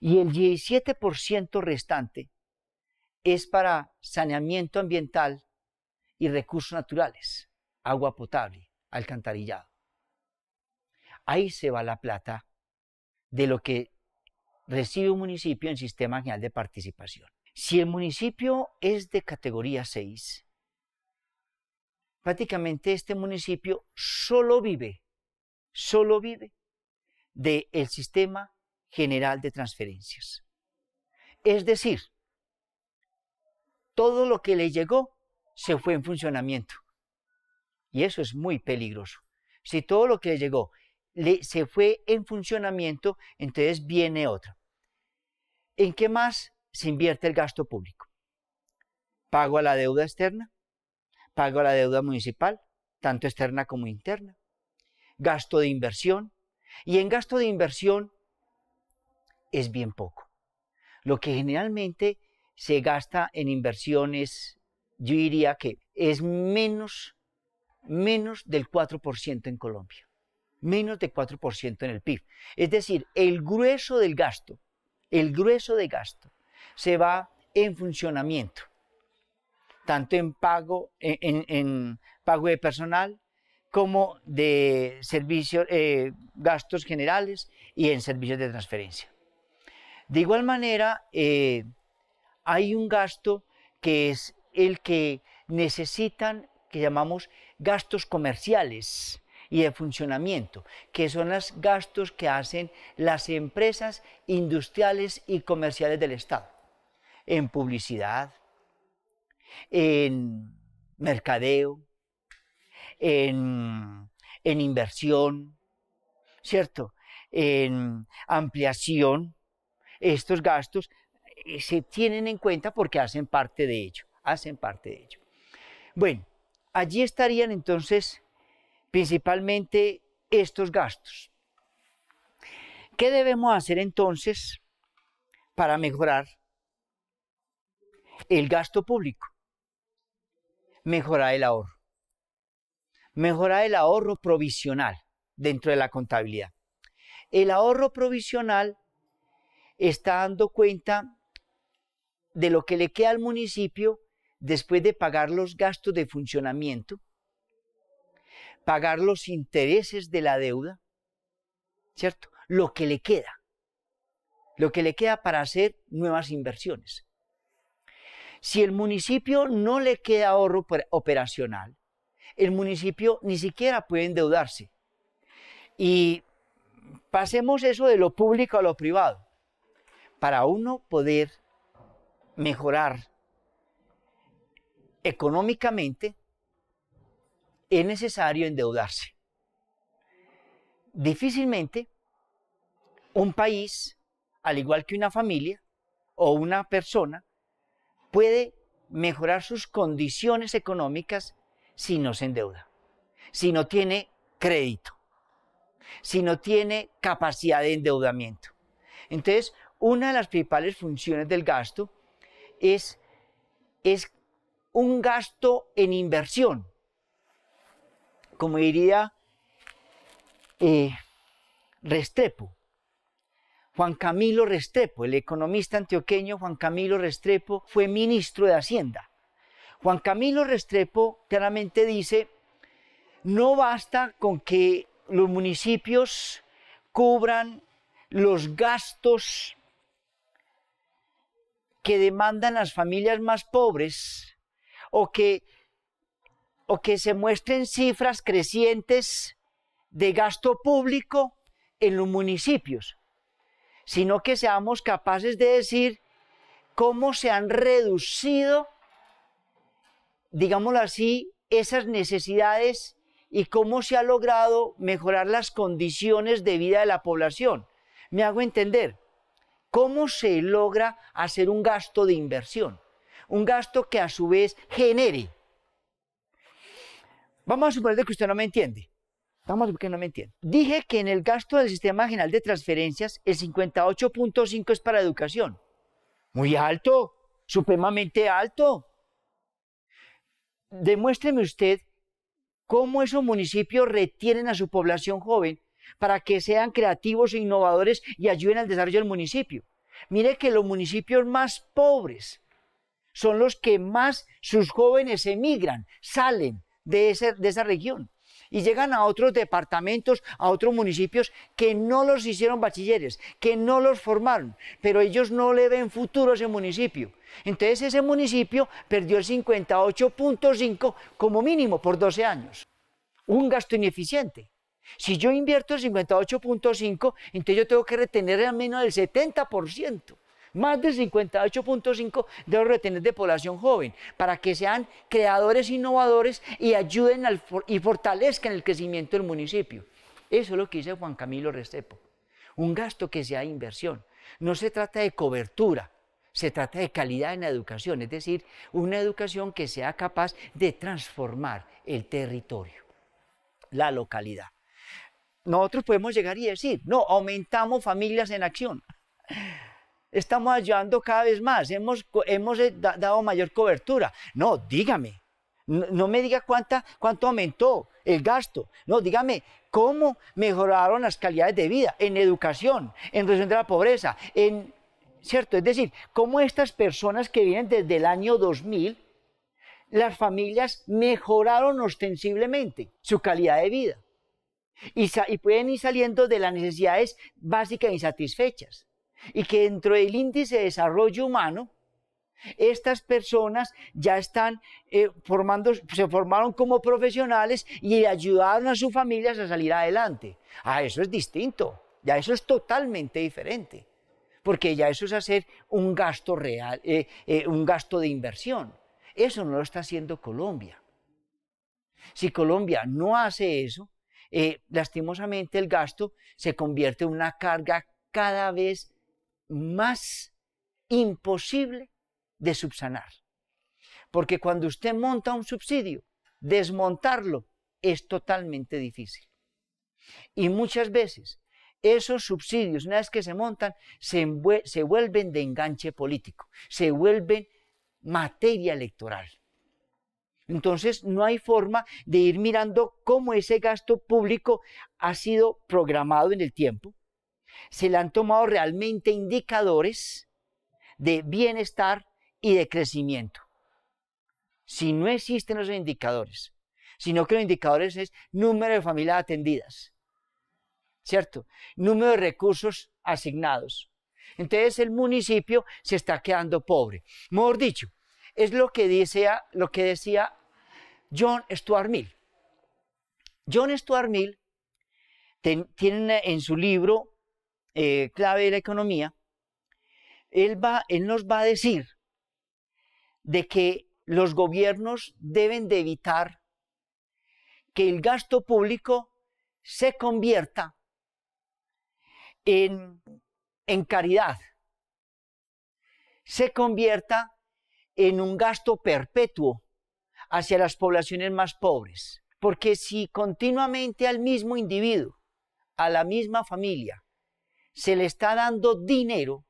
y el 17% restante es para saneamiento ambiental y recursos naturales, agua potable, alcantarillado. Ahí se va la plata de lo que recibe un municipio en Sistema General de Participación. Si el municipio es de categoría 6, prácticamente este municipio solo vive del Sistema General de Transferencias. Es decir, todo lo que le llegó se fue en funcionamiento. Y eso es muy peligroso. Si todo lo que le llegó se fue en funcionamiento, entonces viene otro. ¿En qué más se invierte el gasto público? Pago a la deuda externa, pago a la deuda municipal, tanto externa como interna, gasto de inversión, y en gasto de inversión es bien poco. lo que generalmente se gasta en inversiones, yo diría que es menos del 4% en Colombia, menos del 4% en el PIB. Es decir, el grueso de gasto se va en funcionamiento, tanto en pago, en pago de personal como de servicios, gastos generales y en servicios de transferencia. De igual manera, hay un gasto que es el que necesitan, que llamamos gastos comerciales y de funcionamiento, que son los gastos que hacen las empresas industriales y comerciales del Estado, en publicidad, en mercadeo, en inversión, ¿cierto? En ampliación. Estos gastos se tienen en cuenta porque hacen parte de ello, Bueno, allí estarían entonces principalmente estos gastos. ¿Qué debemos hacer entonces para mejorar el gasto público? Mejorar el ahorro. Mejorar el ahorro provisional dentro de la contabilidad. El ahorro provisional está dando cuenta de lo que le queda al municipio después de pagar los gastos de funcionamiento, pagar los intereses de la deuda, ¿cierto? Lo que le queda para hacer nuevas inversiones. Si el municipio no le queda ahorro operacional, el municipio ni siquiera puede endeudarse. Y pasemos eso de lo público a lo privado. Para uno poder mejorar económicamente, es necesario endeudarse. Difícilmente un país, al igual que una familia o una persona, puede mejorar sus condiciones económicas si no se endeuda, si no tiene crédito, si no tiene capacidad de endeudamiento. Entonces, una de las principales funciones del gasto es un gasto en inversión. Como diría Restrepo, Juan Camilo Restrepo, el economista antioqueño Juan Camilo Restrepo, fue ministro de Hacienda. Juan Camilo Restrepo claramente dice, no basta con que los municipios cubran los gastos que demandan las familias más pobres o que se muestren cifras crecientes de gasto público en los municipios, sino que seamos capaces de decir cómo se han reducido, digámoslo así, esas necesidades y cómo se ha logrado mejorar las condiciones de vida de la población. Me hago entender. ¿Cómo se logra hacer un gasto de inversión? Un gasto que a su vez genere. Vamos a suponer que usted no me entiende. Dije que en el gasto del Sistema General de Transferencias, el 58.5 es para educación. Muy alto, supremamente alto. Demuéstreme usted cómo esos municipios retienen a su población joven para que sean creativos e innovadores y ayuden al desarrollo del municipio. Mire que los municipios más pobres son los que más sus jóvenes emigran, salen de esa región y llegan a otros departamentos, a otros municipios que no los hicieron bachilleres, que no los formaron, pero ellos no le ven futuro a ese municipio. Entonces ese municipio perdió el 58.5 como mínimo por 12 años. Un gasto ineficiente. Si yo invierto el 58.5, entonces yo tengo que retener al menos el 70%. Más del 58.5 debo retener de población joven para que sean creadores innovadores y ayuden y fortalezcan el crecimiento del municipio. Eso es lo que dice Juan Camilo Restrepo. Un gasto que sea inversión. No se trata de cobertura, se trata de calidad en la educación, es decir, una educación que sea capaz de transformar el territorio, la localidad. Nosotros podemos llegar y decir, no, aumentamos familias en acción. Estamos ayudando cada vez más, hemos dado mayor cobertura. No, dígame, no me diga cuánto aumentó el gasto. No, dígame, ¿cómo mejoraron las calidades de vida en educación, en reducción de la pobreza, ¿cierto? Es decir, cómo estas personas que vienen desde el año 2000, las familias mejoraron ostensiblemente su calidad de vida y pueden ir saliendo de las necesidades básicas insatisfechas. Y que dentro del índice de desarrollo humano, estas personas ya están se formaron como profesionales y ayudaron a sus familias a salir adelante. Eso es distinto, ya eso es totalmente diferente, porque ya eso es hacer un gasto real, un gasto de inversión. Eso no lo está haciendo Colombia. Si Colombia no hace eso, lastimosamente el gasto se convierte en una carga cada vez más imposible de subsanar. Porque cuando usted monta un subsidio, desmontarlo es totalmente difícil. Y muchas veces esos subsidios, una vez que se montan, se vuelven de enganche político, se vuelven materia electoral. Entonces no hay forma de ir mirando cómo ese gasto público ha sido programado en el tiempo. Se le han tomado realmente indicadores de bienestar y de crecimiento. Si no existen esos indicadores, sino que los indicadores es número de familias atendidas, ¿cierto? Número de recursos asignados. Entonces el municipio se está quedando pobre. Mejor dicho, es lo que decía John Stuart Mill. John Stuart Mill tiene en su libro Clave de la Economía, él nos va a decir de que los gobiernos deben de evitar que el gasto público se convierta en caridad, se convierta en un gasto perpetuo hacia las poblaciones más pobres. Porque si continuamente al mismo individuo, a la misma familia, se le está dando dinero,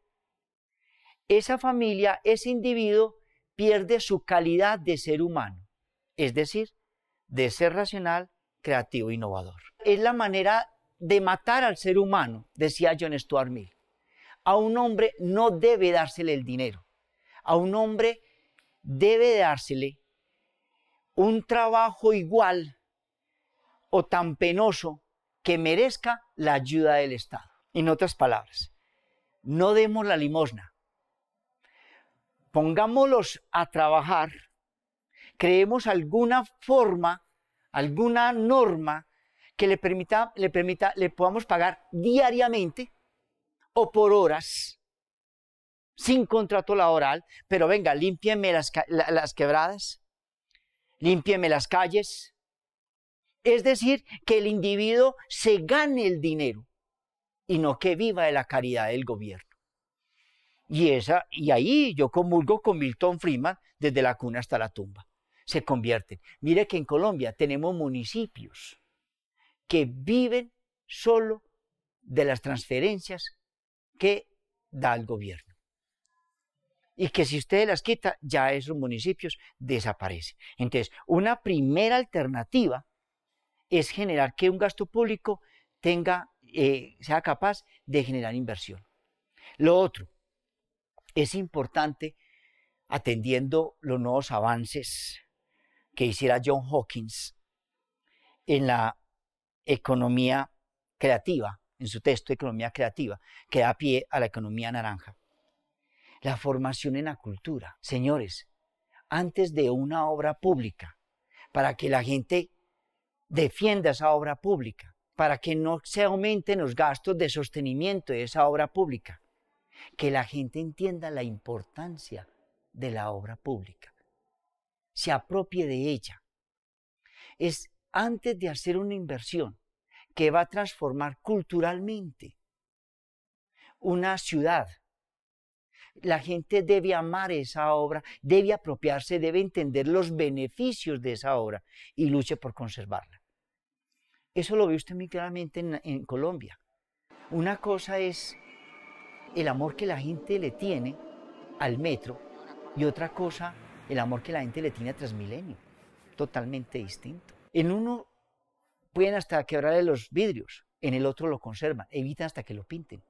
esa familia, ese individuo, pierde su calidad de ser humano, es decir, de ser racional, creativo, innovador. Es la manera de matar al ser humano, decía John Stuart Mill. A un hombre no debe dársele el dinero, a un hombre debe dársele un trabajo igual o tan penoso que merezca la ayuda del Estado. En otras palabras, no demos la limosna, pongámoslos a trabajar, creemos alguna forma, alguna norma que le podamos pagar diariamente o por horas, sin contrato laboral, pero venga, límpieme las quebradas, límpieme las calles. Es decir, que el individuo se gane el dinero y no que viva de la caridad del gobierno. Y ahí yo comulgo con Milton Friedman desde la cuna hasta la tumba. Se convierten. Mire que en Colombia tenemos municipios que viven solo de las transferencias que da el gobierno. Y que si usted las quita, ya esos municipios desaparecen. Entonces, una primera alternativa es generar que un gasto público sea capaz de generar inversión. Lo otro, es importante, atendiendo los nuevos avances que hiciera John Hawkins en la economía creativa, en su texto Economía Creativa, que da pie a la economía naranja. La formación en la cultura. Señores, antes de una obra pública, para que la gente defienda esa obra pública, para que no se aumenten los gastos de sostenimiento de esa obra pública, que la gente entienda la importancia de la obra pública, se apropie de ella. Es antes de hacer una inversión que va a transformar culturalmente una ciudad. La gente debe amar esa obra, debe apropiarse, debe entender los beneficios de esa obra y luche por conservarla. Eso lo ve usted muy claramente en Colombia. Una cosa es el amor que la gente le tiene al metro y otra cosa, el amor que la gente le tiene a Transmilenio, totalmente distinto. En uno pueden hasta quebrarle los vidrios, en el otro lo conservan, evitan hasta que lo pinten.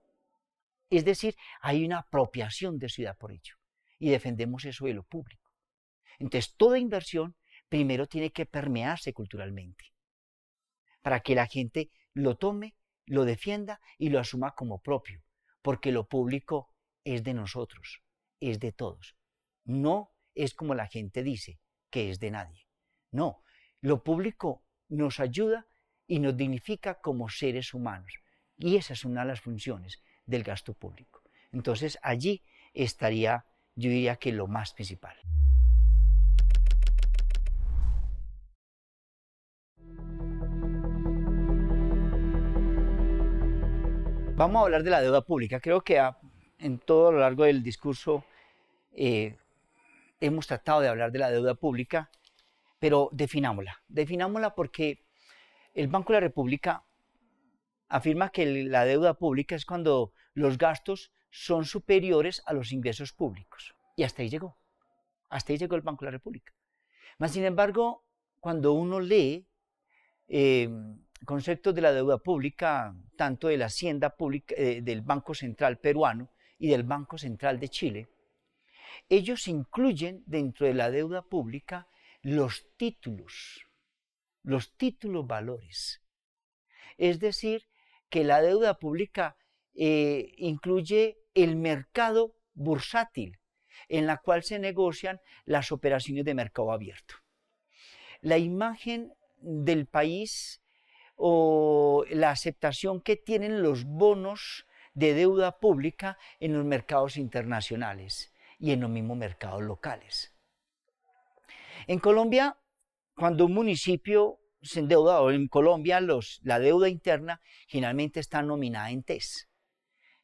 Es decir, hay una apropiación de ciudad por ello y defendemos eso de lo público. Entonces, toda inversión primero tiene que permearse culturalmente para que la gente lo tome, lo defienda y lo asuma como propio, porque lo público es de nosotros, es de todos. No es como la gente dice, que es de nadie. No, lo público nos ayuda y nos dignifica como seres humanos. Y esa es una de las funciones del gasto público. Entonces allí estaría, yo diría que lo más principal. Vamos a hablar de la deuda pública. Creo que en todo lo largo del discurso hemos tratado de hablar de la deuda pública, pero definámosla. Definámosla porque el Banco de la República afirma que la deuda pública es cuando los gastos son superiores a los ingresos públicos. Y hasta ahí llegó. Hasta ahí llegó el Banco de la República. Mas, sin embargo, cuando uno lee conceptos de la deuda pública, tanto de la Hacienda Pública, del Banco Central peruano y del Banco Central de Chile, ellos incluyen dentro de la deuda pública los títulos valores. Es decir, que la deuda pública incluye el mercado bursátil, en la cual se negocian las operaciones de mercado abierto. La imagen del país o la aceptación que tienen los bonos de deuda pública en los mercados internacionales y en los mismos mercados locales. En Colombia, cuando un municipio se endeuda, o en Colombia la deuda interna generalmente está nominada en TES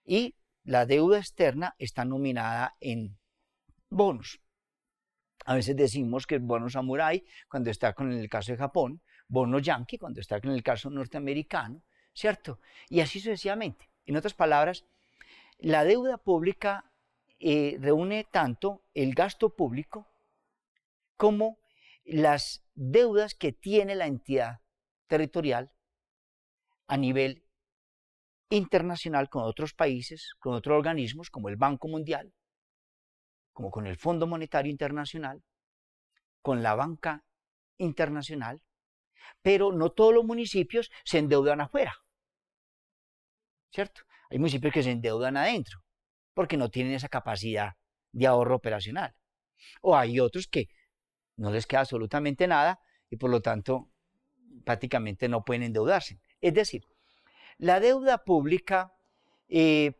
y la deuda externa está nominada en bonos. A veces decimos que es bono samurái cuando está con el caso de Japón, bono yankee cuando está con el caso norteamericano, ¿cierto? Y así sucesivamente. En otras palabras, la deuda pública reúne tanto el gasto público como las deudas que tiene la entidad territorial a nivel internacional con otros países, con otros organismos como el Banco Mundial, como con el Fondo Monetario Internacional, con la banca internacional, pero no todos los municipios se endeudan afuera, ¿cierto? Hay municipios que se endeudan adentro porque no tienen esa capacidad de ahorro operacional, o hay otros que no les queda absolutamente nada y por lo tanto prácticamente no pueden endeudarse. Es decir, la deuda pública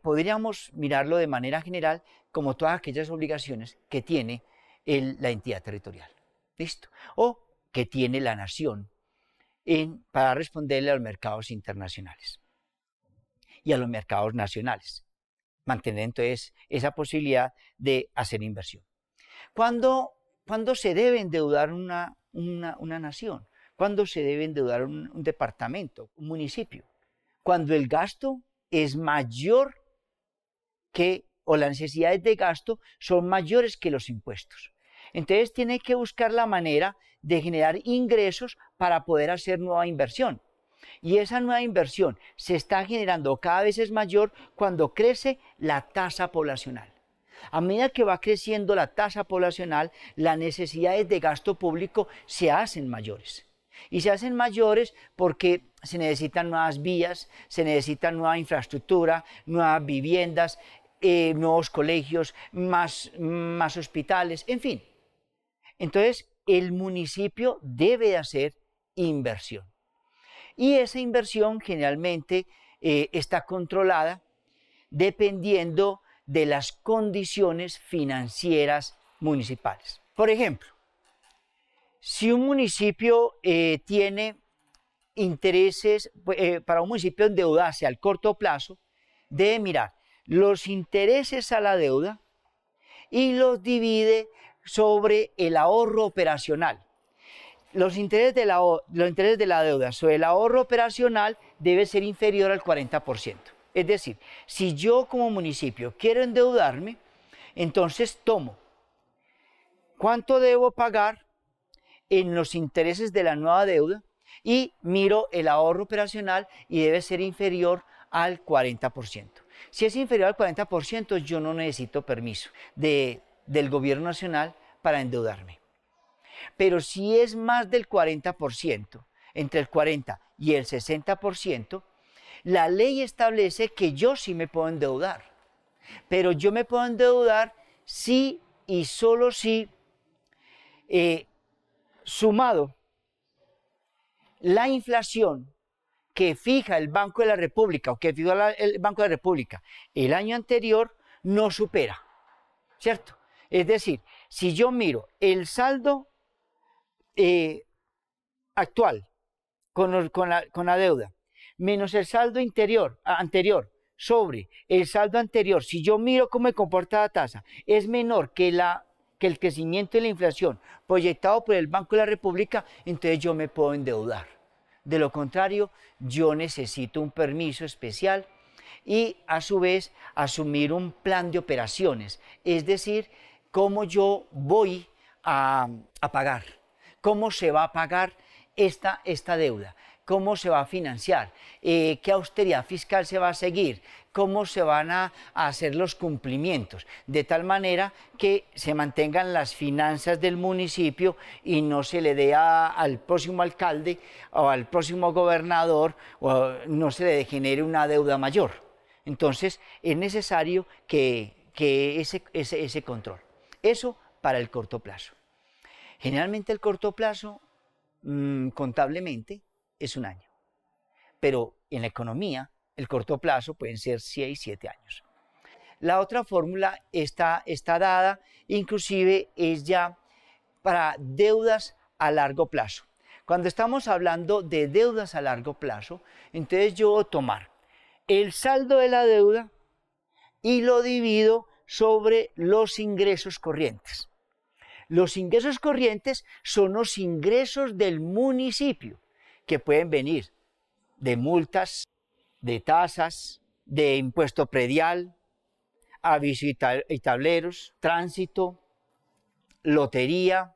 podríamos mirarlo de manera general como todas aquellas obligaciones que tiene la entidad territorial, ¿listo? O que tiene la nación para responderle a los mercados internacionales y a los mercados nacionales, mantener entonces esa posibilidad de hacer inversión. ¿Cuándo se debe endeudar una nación? ¿Cuándo se debe endeudar un departamento, un municipio? Cuando el gasto es mayor o las necesidades de gasto son mayores que los impuestos. Entonces tiene que buscar la manera de generar ingresos para poder hacer nueva inversión. Y esa nueva inversión se está generando cada vez es mayor cuando crece la tasa poblacional. A medida que va creciendo la tasa poblacional, las necesidades de gasto público se hacen mayores. Y se hacen mayores porque se necesitan nuevas vías, se necesita nueva infraestructura, nuevas viviendas, nuevos colegios, más hospitales, en fin. Entonces, el municipio debe hacer inversión. Y esa inversión generalmente está controlada dependiendo de las condiciones financieras municipales. Por ejemplo, si un municipio tiene intereses, para un municipio endeudarse al corto plazo, debe mirar los intereses a la deuda y los divide sobre el ahorro operacional. Los intereses de la deuda sobre el ahorro operacional debe ser inferior al 40%. Es decir, si yo como municipio quiero endeudarme, entonces tomo cuánto debo pagar en los intereses de la nueva deuda y miro el ahorro operacional y debe ser inferior al 40%. Si es inferior al 40%, yo no necesito permiso del gobierno nacional para endeudarme. Pero si es más del 40%, entre el 40 y el 60%, la ley establece que yo sí me puedo endeudar. Pero yo me puedo endeudar si y solo si sumado la inflación que fija el Banco de la República o que fijó el Banco de la República el año anterior no supera, ¿cierto? Es decir, si yo miro el saldo actual con la deuda menos el saldo anterior sobre el saldo anterior, si yo miro cómo me comporta la tasa, es menor que el crecimiento de la inflación proyectado por el Banco de la República, entonces yo me puedo endeudar. De lo contrario, yo necesito un permiso especial y a su vez asumir un plan de operaciones, es decir, cómo yo voy a pagar, cómo se va a pagar esta deuda, cómo se va a financiar, qué austeridad fiscal se va a seguir, cómo se van a hacer los cumplimientos, de tal manera que se mantengan las finanzas del municipio y no se le dé al próximo alcalde o al próximo gobernador, o no se le genere una deuda mayor. Entonces es necesario que ese control. Eso para el corto plazo. Generalmente el corto plazo, contablemente, es un año. Pero en la economía, el corto plazo pueden ser 6, 7 años. La otra fórmula está dada, inclusive es ya para deudas a largo plazo. Cuando estamos hablando de deudas a largo plazo, entonces yo voy a tomar el saldo de la deuda y lo divido sobre los ingresos corrientes. Los ingresos corrientes son los ingresos del municipio, que pueden venir de multas, de tasas, de impuesto predial, aviso y tableros, tránsito, lotería,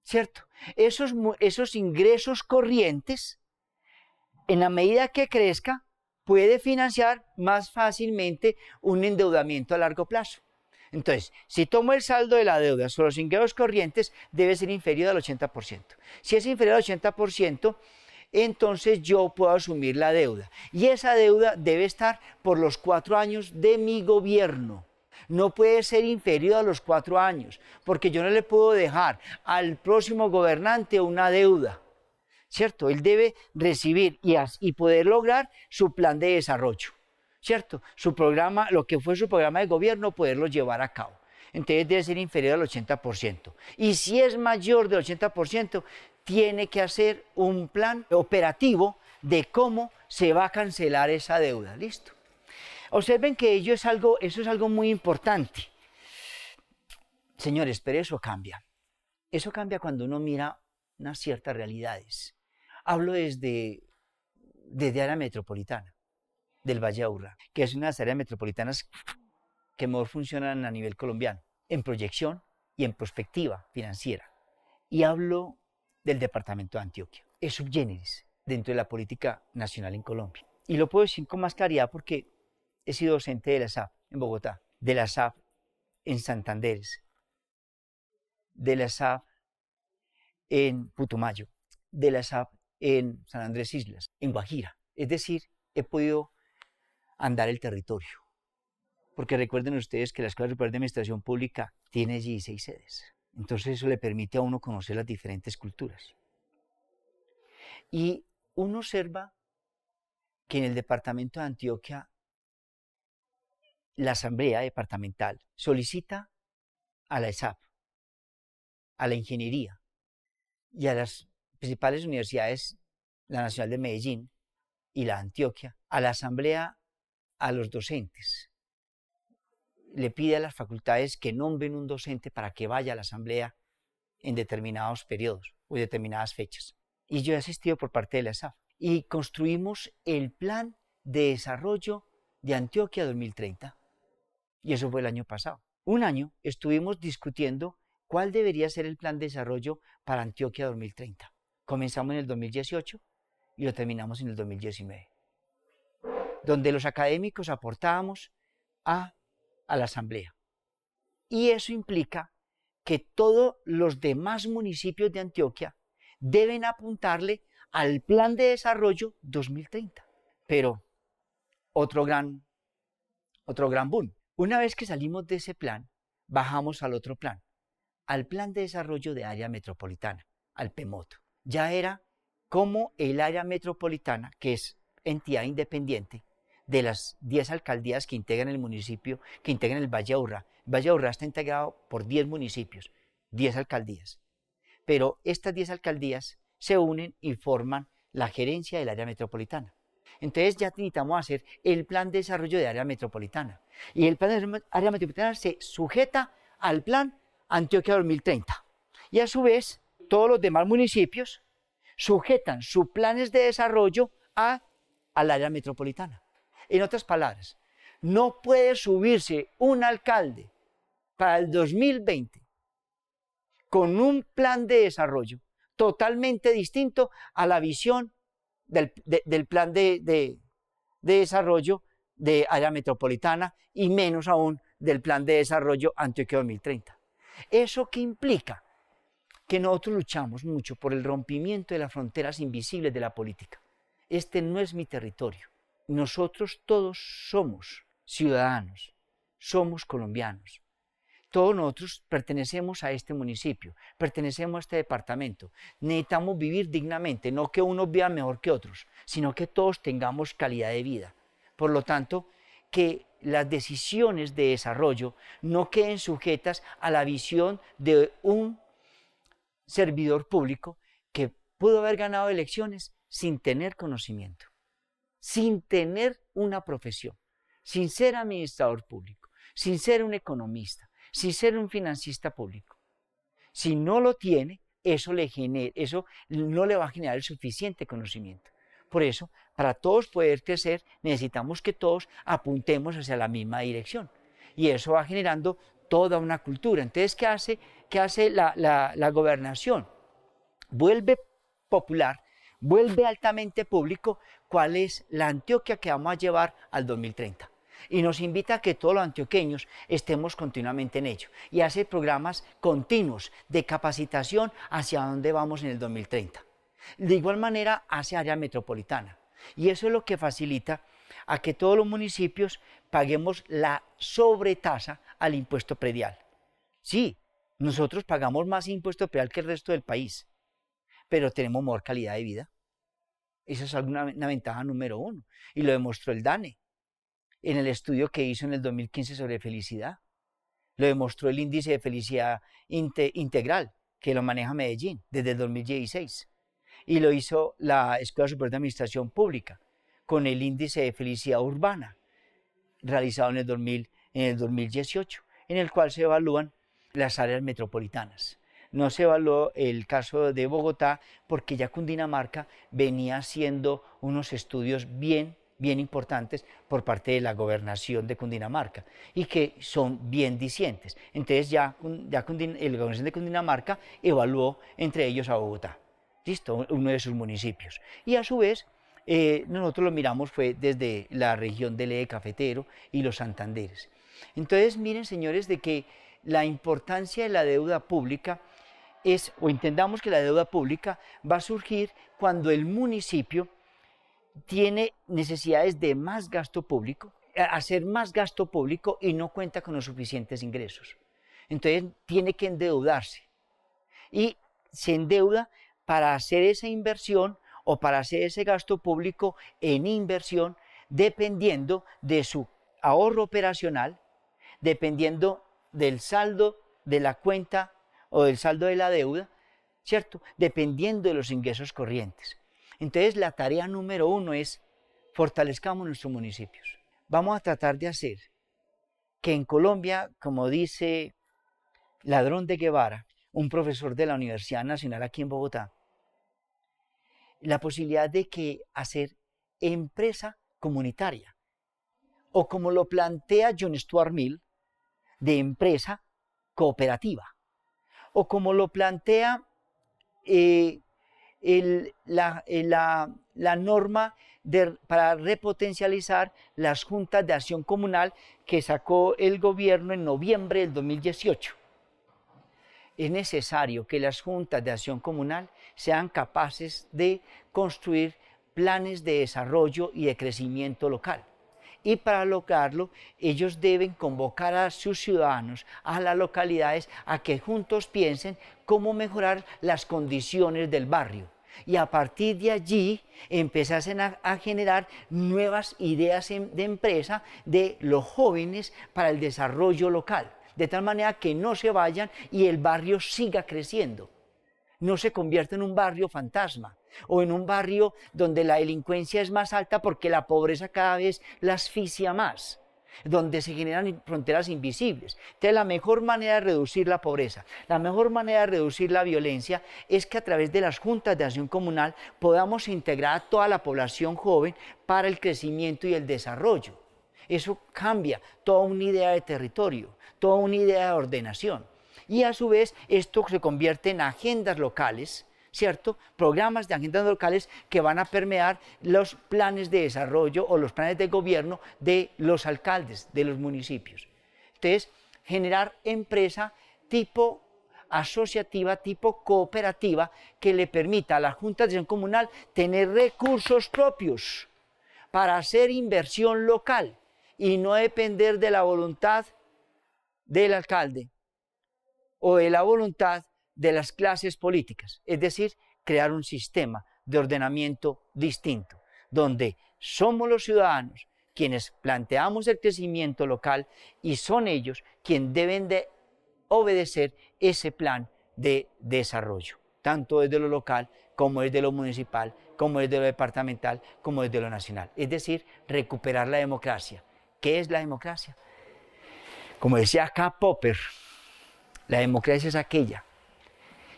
¿cierto? Esos ingresos corrientes, en la medida que crezca, puede financiar más fácilmente un endeudamiento a largo plazo. Entonces, si tomo el saldo de la deuda sobre los ingresos corrientes, debe ser inferior al 80%. Si es inferior al 80%, entonces yo puedo asumir la deuda. Y esa deuda debe estar por los 4 años de mi gobierno. No puede ser inferior a los 4 años, porque yo no le puedo dejar al próximo gobernante una deuda, ¿cierto? Él debe recibir y poder lograr su plan de desarrollo, ¿cierto? Su programa, lo que fue su programa de gobierno, poderlo llevar a cabo. Entonces debe ser inferior al 80%. Y si es mayor del 80%, tiene que hacer un plan operativo de cómo se va a cancelar esa deuda. ¿Listo? Observen que eso es algo muy importante. Señores, pero eso cambia. Eso cambia cuando uno mira unas ciertas realidades. Hablo desde área metropolitana, del Valle de Aburrá, que es una de las áreas metropolitanas que mejor funcionan a nivel colombiano, en proyección y en perspectiva financiera. Y hablo del departamento de Antioquia. Es subgéneris dentro de la política nacional en Colombia. Y lo puedo decir con más claridad porque he sido docente de la SAP en Bogotá, de la SAP en Santander, de la SAP en Putumayo, de la SAP en San Andrés Islas, en Guajira. Es decir, he podido andar el territorio. Porque recuerden ustedes que la Escuela Superior de Administración Pública tiene 16 sedes. Entonces eso le permite a uno conocer las diferentes culturas. Y uno observa que en el departamento de Antioquia la Asamblea Departamental solicita a la ESAP, a la Ingeniería y a las principales universidades, la Nacional de Medellín y la Antioquia, a la Asamblea, a los docentes. Le pide a las facultades que nombren un docente para que vaya a la asamblea en determinados periodos o determinadas fechas. Y yo he asistido por parte de la ESAF. Y construimos el plan de Desarrollo de Antioquia 2030. Y eso fue el año pasado. Un año estuvimos discutiendo cuál debería ser el plan de desarrollo para Antioquia 2030. Comenzamos en el 2018 y lo terminamos en el 2019, donde los académicos aportábamos a la asamblea. Y eso implica que todos los demás municipios de Antioquia deben apuntarle al plan de desarrollo 2030. Pero otro gran boom. Una vez que salimos de ese plan, bajamos al otro plan, al plan de desarrollo de área metropolitana, al PEMOT. Ya era como el área metropolitana, que es entidad independiente de las 10 alcaldías que integran el municipio, que integran el Valle de Aburrá. El Valle de Aburrá está integrado por 10 municipios, 10 alcaldías. Pero estas 10 alcaldías se unen y forman la gerencia del área metropolitana. Entonces ya necesitamos hacer el plan de desarrollo de área metropolitana. Y el plan de área metropolitana se sujeta al plan Antioquia 2030. Y a su vez, todos los demás municipios sujetan sus planes de desarrollo al área metropolitana. En otras palabras, no puede subirse un alcalde para el 2020 con un plan de desarrollo totalmente distinto a la visión del plan de desarrollo de área metropolitana y menos aún del plan de desarrollo Antioquia 2030. ¿Eso qué implica? Que nosotros luchamos mucho por el rompimiento de las fronteras invisibles de la política. Este no es mi territorio. Nosotros todos somos ciudadanos, somos colombianos. Todos nosotros pertenecemos a este municipio, pertenecemos a este departamento. Necesitamos vivir dignamente, no que unos vivan mejor que otros, sino que todos tengamos calidad de vida. Por lo tanto, que las decisiones de desarrollo no queden sujetas a la visión de un servidor público que pudo haber ganado elecciones sin tener conocimiento, sin tener una profesión, sin ser administrador público, sin ser un economista, sin ser un financista público. Si no lo tiene, eso no le va a generar el suficiente conocimiento. Por eso, para todos poder crecer, necesitamos que todos apuntemos hacia la misma dirección. Y eso va generando toda una cultura. Entonces, ¿qué hace la gobernación? Vuelve popular, vuelve altamente público cuál es la Antioquia que vamos a llevar al 2030. Y nos invita a que todos los antioqueños estemos continuamente en ello. Y hace programas continuos de capacitación hacia dónde vamos en el 2030. De igual manera, hace área metropolitana. Y eso es lo que facilita a que todos los municipios paguemos la sobretasa al impuesto predial. Sí, nosotros pagamos más impuesto predial que el resto del país, pero tenemos mejor calidad de vida. Esa es una ventaja número uno. Y lo demostró el DANE en el estudio que hizo en el 2015 sobre felicidad. Lo demostró el índice de felicidad integral, que lo maneja Medellín desde el 2016. Y lo hizo la Escuela Superior de Administración Pública con el índice de felicidad urbana, realizado en el 2018, en el cual se evalúan las áreas metropolitanas. No se evaluó el caso de Bogotá porque ya Cundinamarca venía haciendo unos estudios bien importantes por parte de la gobernación de Cundinamarca y que son bien dicientes. Entonces la gobernación de Cundinamarca evaluó entre ellos a Bogotá, listo, uno de sus municipios. Y a su vez nosotros lo miramos fue desde la región del Eje Cafetero y los Santanderes. Entonces miren, señores, de que la importancia de la deuda pública entendamos que la deuda pública va a surgir cuando el municipio tiene necesidades de más gasto público, hacer más gasto público y no cuenta con los suficientes ingresos. Entonces tiene que endeudarse y se endeuda para hacer esa inversión o para hacer ese gasto público en inversión dependiendo de su ahorro operacional, dependiendo del saldo de la cuenta o del saldo de la deuda, ¿cierto? Dependiendo de los ingresos corrientes. Entonces la tarea número uno es fortalezcamos nuestros municipios. Vamos a tratar de hacer que en Colombia, como dice Ladrón de Guevara, un profesor de la Universidad Nacional aquí en Bogotá, la posibilidad de que hacer empresa comunitaria, o como lo plantea John Stuart Mill, de empresa cooperativa, o como lo plantea la norma para repotencializar las juntas de acción comunal que sacó el gobierno en noviembre del 2018. Es necesario que las juntas de acción comunal sean capaces de construir planes de desarrollo y de crecimiento local. Y para lograrlo, ellos deben convocar a sus ciudadanos, a las localidades, a que juntos piensen cómo mejorar las condiciones del barrio. Y a partir de allí empezasen a generar nuevas ideas de empresa de los jóvenes para el desarrollo local, de tal manera que no se vayan y el barrio siga creciendo. No se convierta en un barrio fantasma o en un barrio donde la delincuencia es más alta porque la pobreza cada vez la asfixia más, donde se generan fronteras invisibles. Entonces, la mejor manera de reducir la pobreza, la mejor manera de reducir la violencia es que a través de las juntas de acción comunal podamos integrar a toda la población joven para el crecimiento y el desarrollo. Eso cambia toda una idea de territorio, toda una idea de ordenación. Y a su vez esto se convierte en agendas locales, ¿cierto? Programas de agendas locales que van a permear los planes de desarrollo o los planes de gobierno de los alcaldes de los municipios. Entonces, generar empresa tipo asociativa, tipo cooperativa, que le permita a la Junta de Acción Comunal tener recursos propios para hacer inversión local y no depender de la voluntad del alcalde o de la voluntad de las clases políticas, es decir, crear un sistema de ordenamiento distinto, donde somos los ciudadanos quienes planteamos el crecimiento local y son ellos quienes deben de obedecer ese plan de desarrollo, tanto desde lo local como desde lo municipal, como desde lo departamental, como desde lo nacional. Es decir, recuperar la democracia. ¿Qué es la democracia? Como decía Karl Popper, la democracia es aquella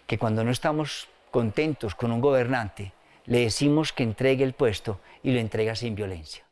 que cuando no estamos contentos con un gobernante, le decimos que entregue el puesto y lo entrega sin violencia.